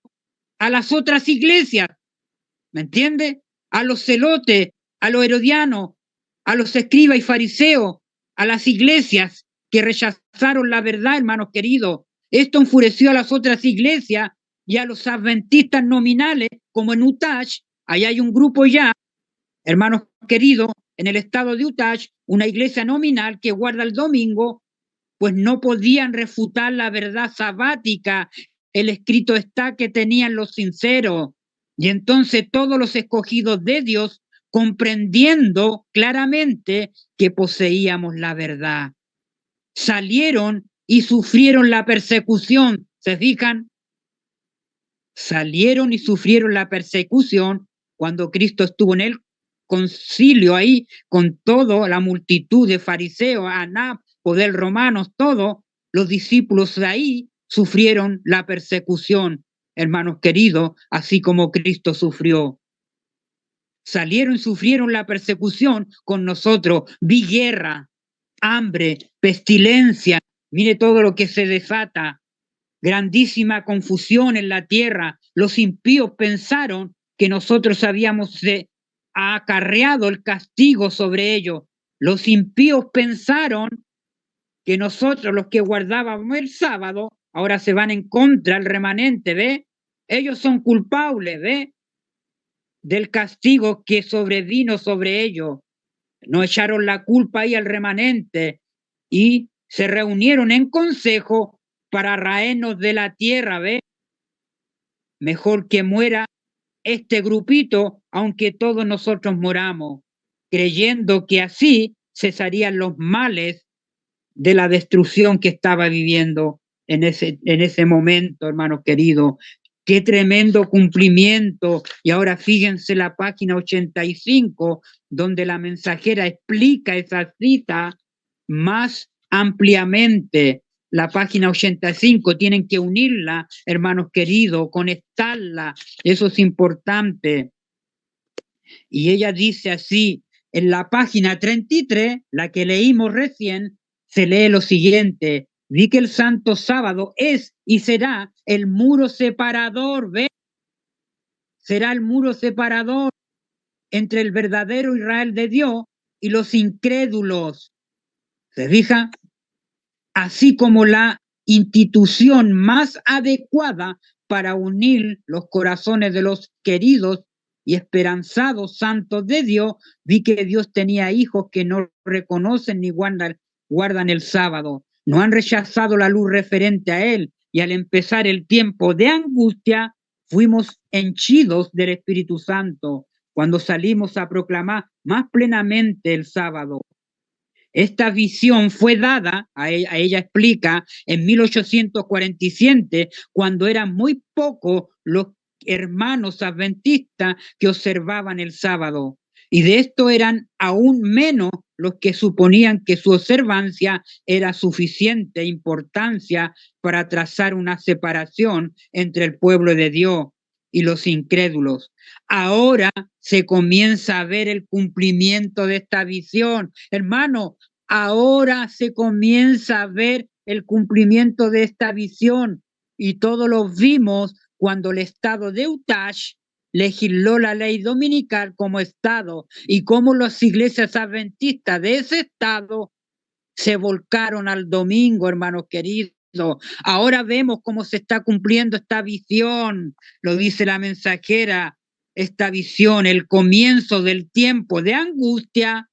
a las otras iglesias, ¿me entiende? A los celotes, a los herodianos, a los escribas y fariseos, a las iglesias que rechazaron la verdad, hermanos queridos. Esto enfureció a las otras iglesias y a los adventistas nominales, como en Utah. Allá hay un grupo ya, hermanos queridos, en el estado de Utah, una iglesia nominal que guarda el domingo, pues no podían refutar la verdad sabática. El escrito está que tenían los sinceros. Y entonces todos los escogidos de Dios, comprendiendo claramente que poseíamos la verdad, salieron y sufrieron la persecución. ¿Se fijan? Salieron y sufrieron la persecución cuando Cristo estuvo en el concilio ahí con toda la multitud de fariseos, Anás, poder romanos, todos los discípulos de ahí sufrieron la persecución, hermanos queridos, así como Cristo sufrió. Salieron y sufrieron la persecución con nosotros. Vi guerra, hambre, pestilencia. Mire todo lo que se desata. Grandísima confusión en la tierra. Los impíos pensaron que nosotros habíamos acarreado el castigo sobre ellos. Los impíos pensaron que nosotros, los que guardábamos el sábado, ahora se van en contra el remanente, ¿ve? Ellos son culpables, ¿ve? Del castigo que sobrevino sobre ellos. No echaron la culpa ahí al remanente y se reunieron en consejo para raernos de la tierra, ¿ve? Mejor que muera este grupito, aunque todos nosotros moramos, creyendo que así cesarían los males de la destrucción que estaba viviendo en ese momento, hermanos queridos. Qué tremendo cumplimiento. Y ahora fíjense la página 85, donde la mensajera explica esa cita más ampliamente. La página 85, tienen que unirla, hermanos queridos, conectarla, eso es importante. Y ella dice así, en la página 33, la que leímos recién, se lee lo siguiente: vi que el santo sábado es y será el muro separador, ¿ve? Será el muro separador entre el verdadero Israel de Dios y los incrédulos. ¿Se fija? Así como la institución más adecuada para unir los corazones de los queridos y esperanzados santos de Dios, vi que Dios tenía hijos que no reconocen ni guardan el sábado, no han rechazado la luz referente a él, y al empezar el tiempo de angustia, fuimos henchidos del Espíritu Santo cuando salimos a proclamar más plenamente el sábado. Esta visión fue dada, a ella explica, en 1847, cuando eran muy pocos los hermanos adventistas que observaban el sábado. Y de esto eran aún menos los que suponían que su observancia era suficiente importancia para trazar una separación entre el pueblo de Dios y los incrédulos. Ahora se comienza a ver el cumplimiento de esta visión. Hermano, ahora se comienza a ver el cumplimiento de esta visión, y todos lo vimos cuando el estado de Utah legisló la ley dominical como estado, y cómo las iglesias adventistas de ese estado se volcaron al domingo, hermanos queridos. Ahora vemos cómo se está cumpliendo esta visión, lo dice la mensajera, esta visión, el comienzo del tiempo de angustia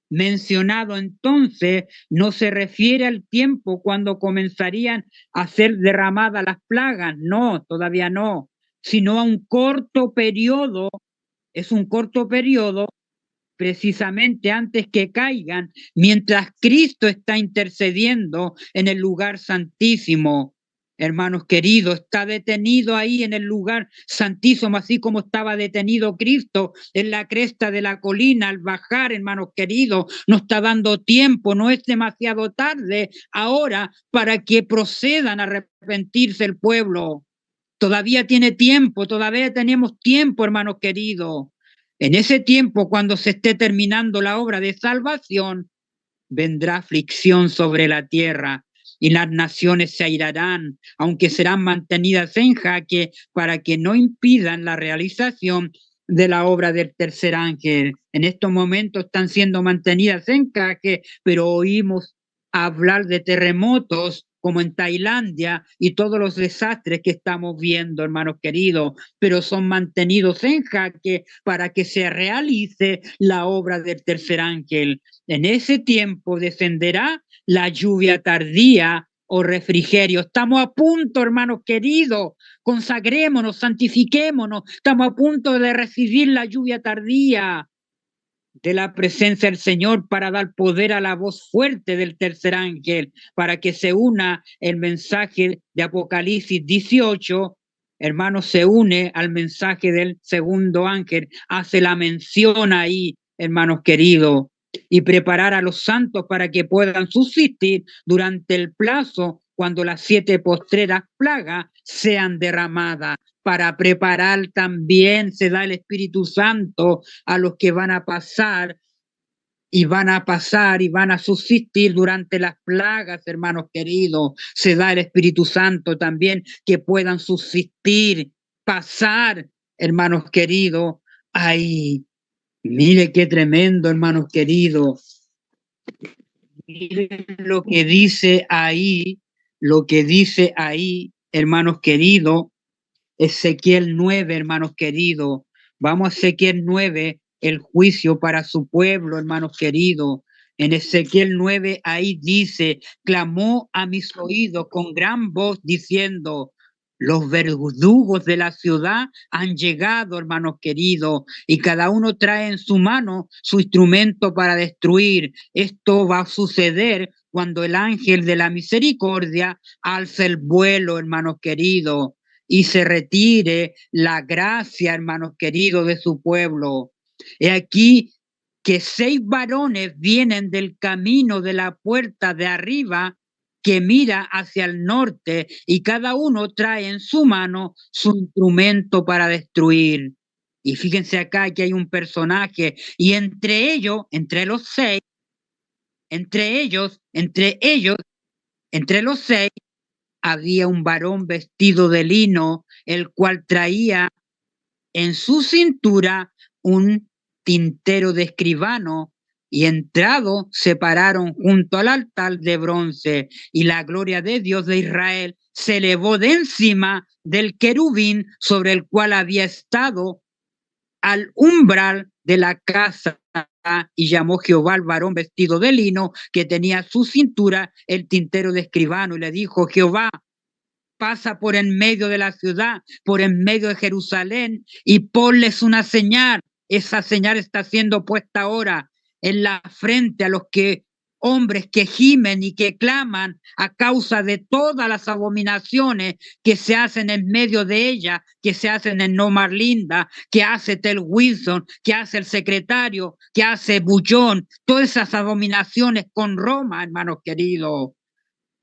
mencionado entonces no se refiere al tiempo cuando comenzarían a ser derramadas las plagas, no, todavía no, sino a un corto periodo, es un corto periodo precisamente antes que caigan, mientras Cristo está intercediendo en el lugar santísimo. Hermanos queridos, está detenido ahí en el lugar santísimo, así como estaba detenido Cristo en la cresta de la colina al bajar, hermanos queridos. No está dando tiempo, no es demasiado tarde ahora para que procedan a arrepentirse el pueblo. Todavía tiene tiempo, todavía tenemos tiempo, hermanos queridos. En ese tiempo, cuando se esté terminando la obra de salvación, vendrá aflicción sobre la tierra y las naciones se airarán, aunque serán mantenidas en jaque para que no impidan la realización de la obra del tercer ángel. En estos momentos están siendo mantenidas en jaque, pero oímos hablar de terremotos como en Tailandia y todos los desastres que estamos viendo, hermanos queridos, pero son mantenidos en jaque para que se realice la obra del tercer ángel. En ese tiempo descenderá la lluvia tardía o refrigerio. Estamos a punto, hermanos queridos, consagrémonos, santifiquémonos, estamos a punto de recibir la lluvia tardía de la presencia del Señor para dar poder a la voz fuerte del tercer ángel, para que se una el mensaje de Apocalipsis 18, hermanos, se une al mensaje del segundo ángel, hace la mención ahí, hermanos queridos, y preparar a los santos para que puedan subsistir durante el plazo cuando las 7 postreras plagas sean derramadas. Para preparar también se da el Espíritu Santo a los que van a pasar y van a subsistir durante las plagas, hermanos queridos. Se da el Espíritu Santo también que puedan subsistir, pasar, hermanos queridos. Ay, mire qué tremendo, hermanos queridos. Mire lo que dice ahí, hermanos queridos. Ezequiel 9, hermanos queridos. Vamos a Ezequiel 9, el juicio para su pueblo, hermanos queridos. En Ezequiel 9, ahí dice, clamó a mis oídos con gran voz diciendo, los verdugos de la ciudad han llegado, hermanos queridos, y cada uno trae en su mano su instrumento para destruir. Esto va a suceder cuando el ángel de la misericordia alce el vuelo, hermanos queridos, y se retire la gracia, hermanos queridos, de su pueblo. He aquí que 6 varones vienen del camino de la puerta de arriba que mira hacia el norte, y cada uno trae en su mano su instrumento para destruir. Y fíjense acá que hay un personaje, y entre ellos, entre los seis, entre los seis, había un varón vestido de lino, el cual traía en su cintura un tintero de escribano, y entrado se pararon junto al altar de bronce, y la gloria de Dios de Israel se elevó de encima del querubín sobre el cual había estado al umbral de la casa, y llamó Jehová al varón vestido de lino que tenía a su cintura el tintero de escribano, y le dijo: Jehová, pasa por en medio de la ciudad, por en medio de Jerusalén, y ponles una señal. Esa señal está siendo puesta ahora en la frente a los hombres que gimen y que claman a causa de todas las abominaciones que se hacen en medio de ella, que se hacen en No Mar Linda, que hace Tel Wilson, que hace el secretario, que hace Bullón, todas esas abominaciones con Roma, hermanos queridos.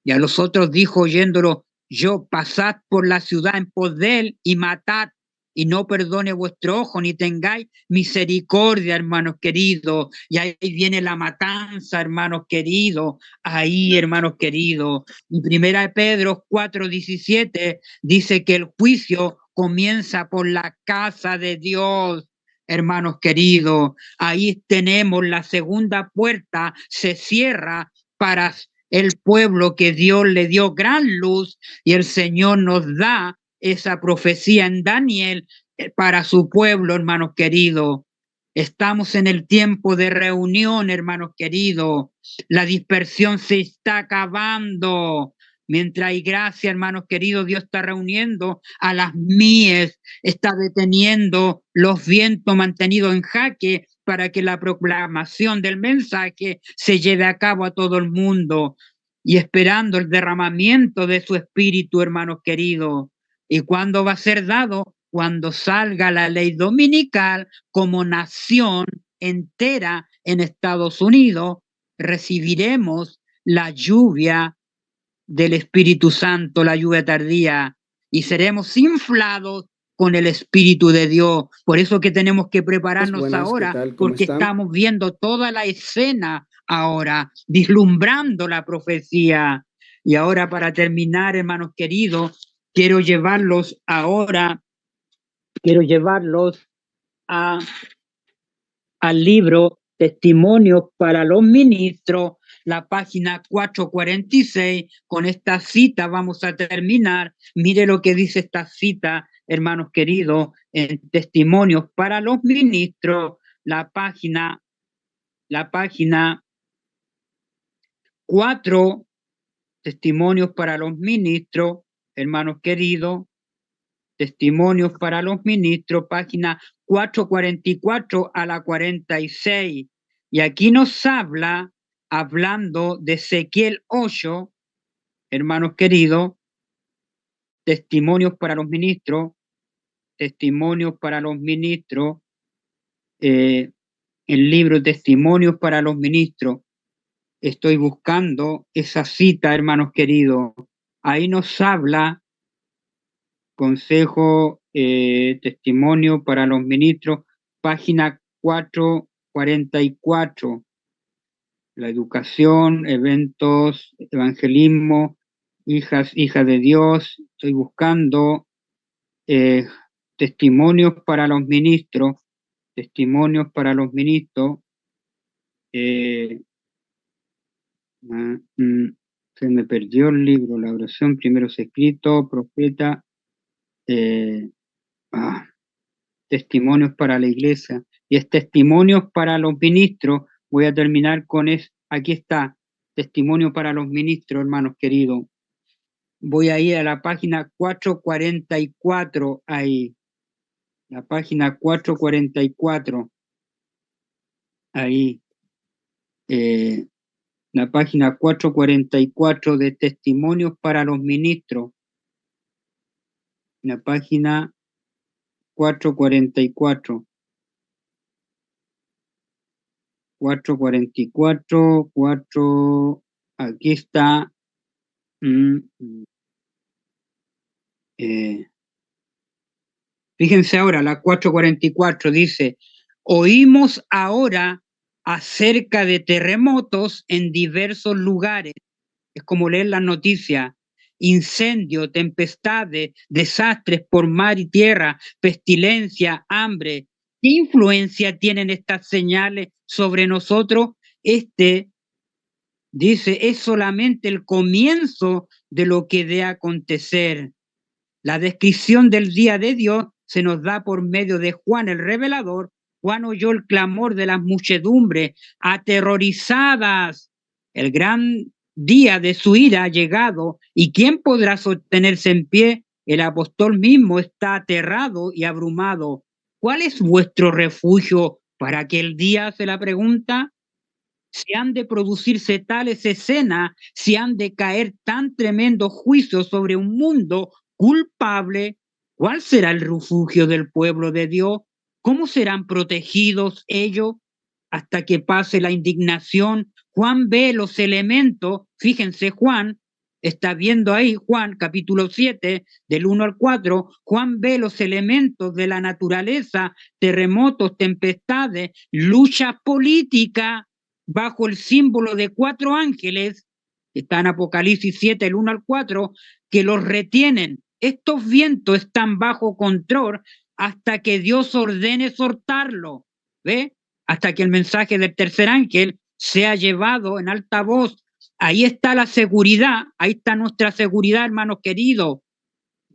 Y a los otros dijo, oyéndolo: yo, pasad por la ciudad en pos de él y matad, y no perdone vuestro ojo, ni tengáis misericordia, hermanos queridos. Y ahí viene la matanza, hermanos queridos, ahí, hermanos queridos. Y primera de Pedro 4:17 dice que el juicio comienza por la casa de Dios. Hermanos queridos, ahí tenemos la segunda puerta, se cierra para el pueblo que Dios le dio gran luz, y el Señor nos da esa profecía en Daniel para su pueblo, hermanos queridos. Estamos en el tiempo de reunión, hermanos queridos. La dispersión se está acabando. Mientras hay gracia, hermanos queridos, Dios está reuniendo a las mies, está deteniendo los vientos mantenidos en jaque para que la proclamación del mensaje se lleve a cabo a todo el mundo, y esperando el derramamiento de su espíritu, hermanos queridos. ¿Y cuándo va a ser dado? Cuando salga la ley dominical como nación entera en Estados Unidos, recibiremos la lluvia del Espíritu Santo, la lluvia tardía, y seremos inflados con el Espíritu de Dios. Por eso que tenemos que prepararnos Buenas, ahora, ¿qué tal? ¿Cómo porque están? estamos viendo toda la escena ahora, vislumbrando la profecía. Y ahora, para terminar, hermanos queridos, quiero llevarlos al libro Testimonios para los Ministros, la página 446. Con esta cita vamos a terminar. Mire lo que dice esta cita, hermanos queridos, en Testimonios para los Ministros, la página 4, Testimonios para los Ministros, hermanos queridos, Testimonios para los Ministros, página 444 a la 46. Y aquí nos habla, hablando de Ezequiel 8, hermanos queridos, Testimonios para los Ministros, Testimonios para los Ministros, el libro Testimonios para los Ministros. Estoy buscando esa cita, hermanos queridos. Ahí nos habla, consejo, testimonio para los ministros, página 444. La educación, eventos, evangelismo, hijas de Dios. Estoy buscando testimonios para los ministros, testimonios para los ministros. Se me perdió el libro, la oración, primeros escritos, profeta, testimonios para la iglesia, y es testimonios para los ministros. Voy a terminar con aquí está, testimonio para los ministros, hermanos queridos. Voy a ir a la página 444, ahí, la página 444, ahí, la página 444 de testimonios para los ministros, la página 444. 444, aquí está. Fíjense ahora, la 4:44 dice, oímos ahora acerca de terremotos en diversos lugares. Es como leer las noticias, incendios, tempestades, desastres por mar y tierra, pestilencia, hambre. ¿Qué influencia tienen estas señales sobre nosotros? Dice, es solamente el comienzo de lo que debe acontecer. La descripción del día de Dios se nos da por medio de Juan el revelador. Juan oyó el clamor de las muchedumbres aterrorizadas. El gran día de su ira ha llegado, ¿y quién podrá sostenerse en pie? El apóstol mismo está aterrado y abrumado. ¿Cuál es vuestro refugio para aquel día? Se la pregunta. Si han de producirse tales escenas, si han de caer tan tremendos juicios sobre un mundo culpable, ¿cuál será el refugio del pueblo de Dios? ¿Cómo serán protegidos ellos hasta que pase la indignación? Juan ve los elementos, fíjense, Juan está viendo ahí, Juan capítulo 7, del 1 al 4, Juan ve los elementos de la naturaleza, terremotos, tempestades, luchas políticas, bajo el símbolo de 4 ángeles, que está en Apocalipsis 7, el 1 al 4, que los retienen. Estos vientos están bajo control hasta que Dios ordene soltarlo, ¿ve? Hasta que el mensaje del tercer ángel sea llevado en alta voz. Ahí está la seguridad, ahí está nuestra seguridad, hermanos queridos,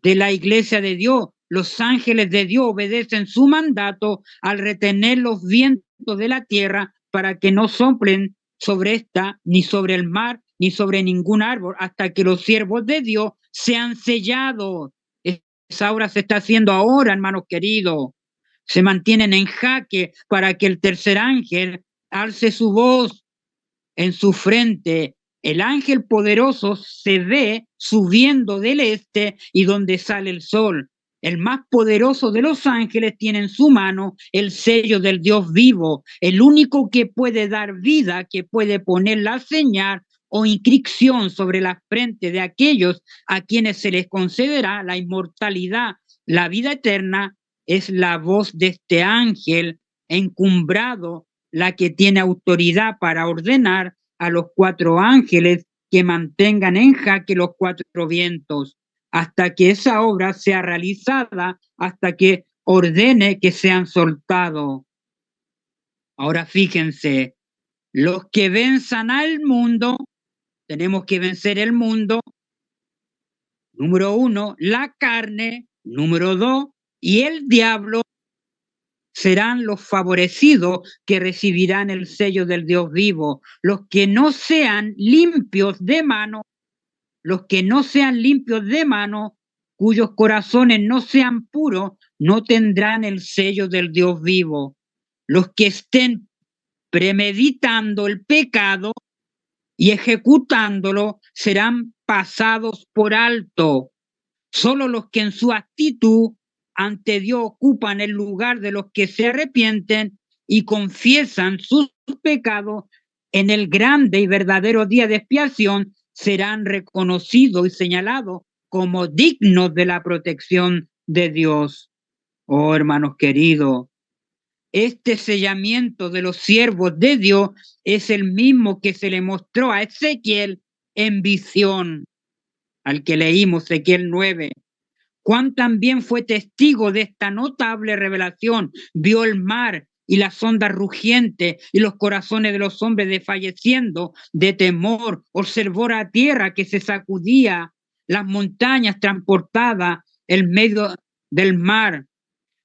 de la iglesia de Dios. Los ángeles de Dios obedecen su mandato al retener los vientos de la tierra para que no soplen sobre esta, ni sobre el mar, ni sobre ningún árbol, hasta que los siervos de Dios sean sellados. Esa obra se está haciendo ahora, hermanos queridos. Se mantienen en jaque para que el tercer ángel alce su voz en su frente. El ángel poderoso se ve subiendo del este y donde sale el sol. El más poderoso de los ángeles tiene en su mano el sello del Dios vivo, el único que puede dar vida, que puede poner la señal o inscripción sobre la frente de aquellos a quienes se les concederá la inmortalidad, la vida eterna, es la voz de este ángel encumbrado, la que tiene autoridad para ordenar a los 4 ángeles que mantengan en jaque los 4 vientos, hasta que esa obra sea realizada, hasta que ordene que sean soltados. Ahora fíjense, los que venzan al mundo, tenemos que vencer el mundo. Número 1, la carne. Número 2, y el diablo serán los favorecidos que recibirán el sello del Dios vivo. Los que no sean limpios de mano, los que no sean limpios de mano, cuyos corazones no sean puros, no tendrán el sello del Dios vivo. Los que estén premeditando el pecado y ejecutándolo serán pasados por alto. Solo los que en su actitud ante Dios ocupan el lugar de los que se arrepienten y confiesan sus pecados en el grande y verdadero día de expiación serán reconocidos y señalados como dignos de la protección de Dios. Oh, hermanos queridos, este sellamiento de los siervos de Dios es el mismo que se le mostró a Ezequiel en visión, al que leímos, Ezequiel 9. Juan también fue testigo de esta notable revelación. Vio el mar y las ondas rugientes y los corazones de los hombres desfalleciendo de temor. Observó la tierra que se sacudía, las montañas transportadas en medio del mar.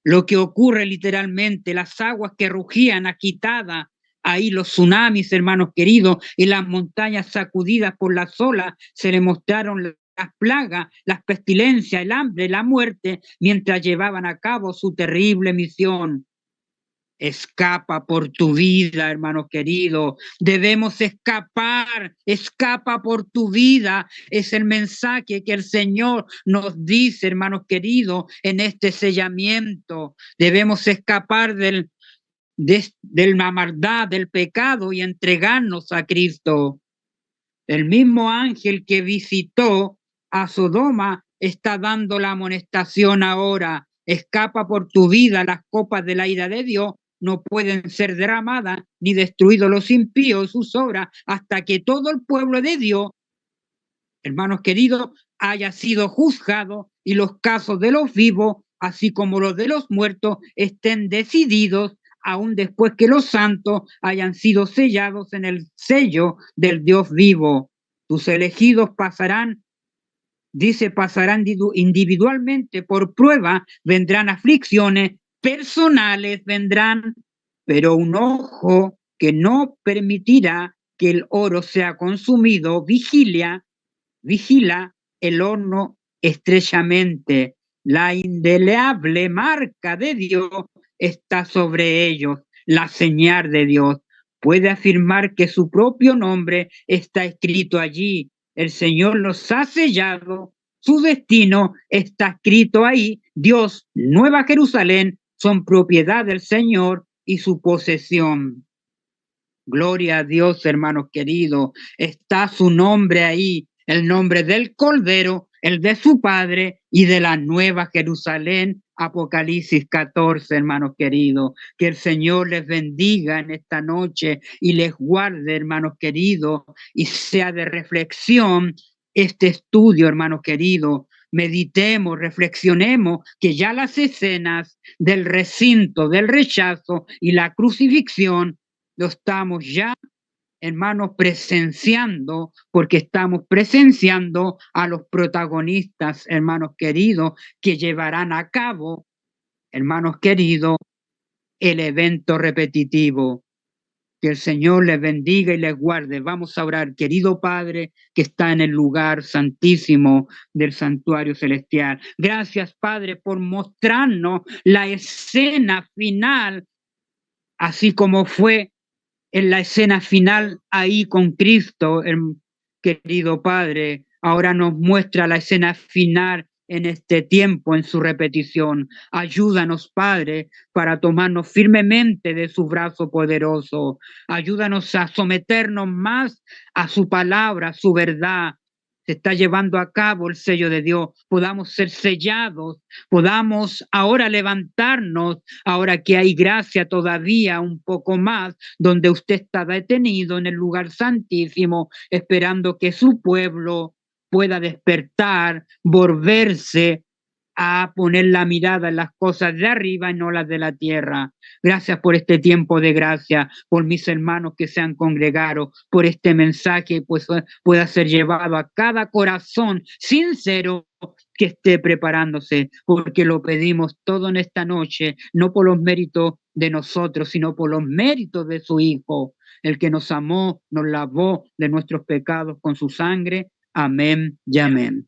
Lo que ocurre literalmente, las aguas que rugían agitadas, ahí los tsunamis, hermanos queridos, y las montañas sacudidas por las olas, se le mostraron las plagas, las pestilencias, el hambre, la muerte, mientras llevaban a cabo su terrible misión. Escapa por tu vida, hermanos queridos. Debemos escapar. Escapa por tu vida. Es el mensaje que el Señor nos dice, hermanos queridos, en este sellamiento. Debemos escapar de la maldad, del pecado y entregarnos a Cristo. El mismo ángel que visitó a Sodoma está dando la amonestación ahora. Escapa por tu vida las copas de la ira de Dios. No pueden ser derramadas ni destruidos los impíos, sus obras, hasta que todo el pueblo de Dios, hermanos queridos, haya sido juzgado y los casos de los vivos, así como los de los muertos, estén decididos, aun después que los santos hayan sido sellados en el sello del Dios vivo. Tus elegidos pasarán, dice, pasarán individualmente por prueba, vendrán aflicciones personales, vendrán, pero un ojo que no permitirá que el oro sea consumido, vigila el horno estrechamente. La indeleble marca de Dios está sobre ellos, la señal de Dios. Puede afirmar que su propio nombre está escrito allí. El Señor los ha sellado, su destino está escrito ahí. Dios, Nueva Jerusalén, son propiedad del Señor y su posesión. Gloria a Dios, hermanos queridos. Está su nombre ahí, el nombre del Cordero, el de su Padre y de la Nueva Jerusalén. Apocalipsis 14, hermanos queridos. Que el Señor les bendiga en esta noche y les guarde, hermanos queridos, y sea de reflexión este estudio, hermanos queridos. Meditemos, reflexionemos que ya las escenas del recinto, del rechazo y la crucifixión lo estamos ya, hermanos, presenciando, porque estamos presenciando a los protagonistas, hermanos queridos, que llevarán a cabo, hermanos queridos, el evento repetitivo. Que el Señor les bendiga y les guarde. Vamos a orar, querido Padre, que está en el lugar santísimo del santuario celestial. Gracias, Padre, por mostrarnos la escena final, así como fue en la escena final ahí con Cristo, querido Padre. Ahora nos muestra la escena final en este tiempo, en su repetición. Ayúdanos, Padre, para tomarnos firmemente de su brazo poderoso. Ayúdanos a someternos más a su palabra, a su verdad. Se está llevando a cabo el sello de Dios. Podamos ser sellados, podamos ahora levantarnos, ahora que hay gracia todavía un poco más, donde usted está detenido en el lugar santísimo, esperando que su pueblo pueda despertar, volverse a poner la mirada en las cosas de arriba y no las de la tierra. Gracias por este tiempo de gracia, por mis hermanos que se han congregado, por este mensaje pues pueda ser llevado a cada corazón sincero que esté preparándose, porque lo pedimos todo en esta noche, no por los méritos de nosotros, sino por los méritos de su Hijo, el que nos amó, nos lavó de nuestros pecados con su sangre. Amén y amén.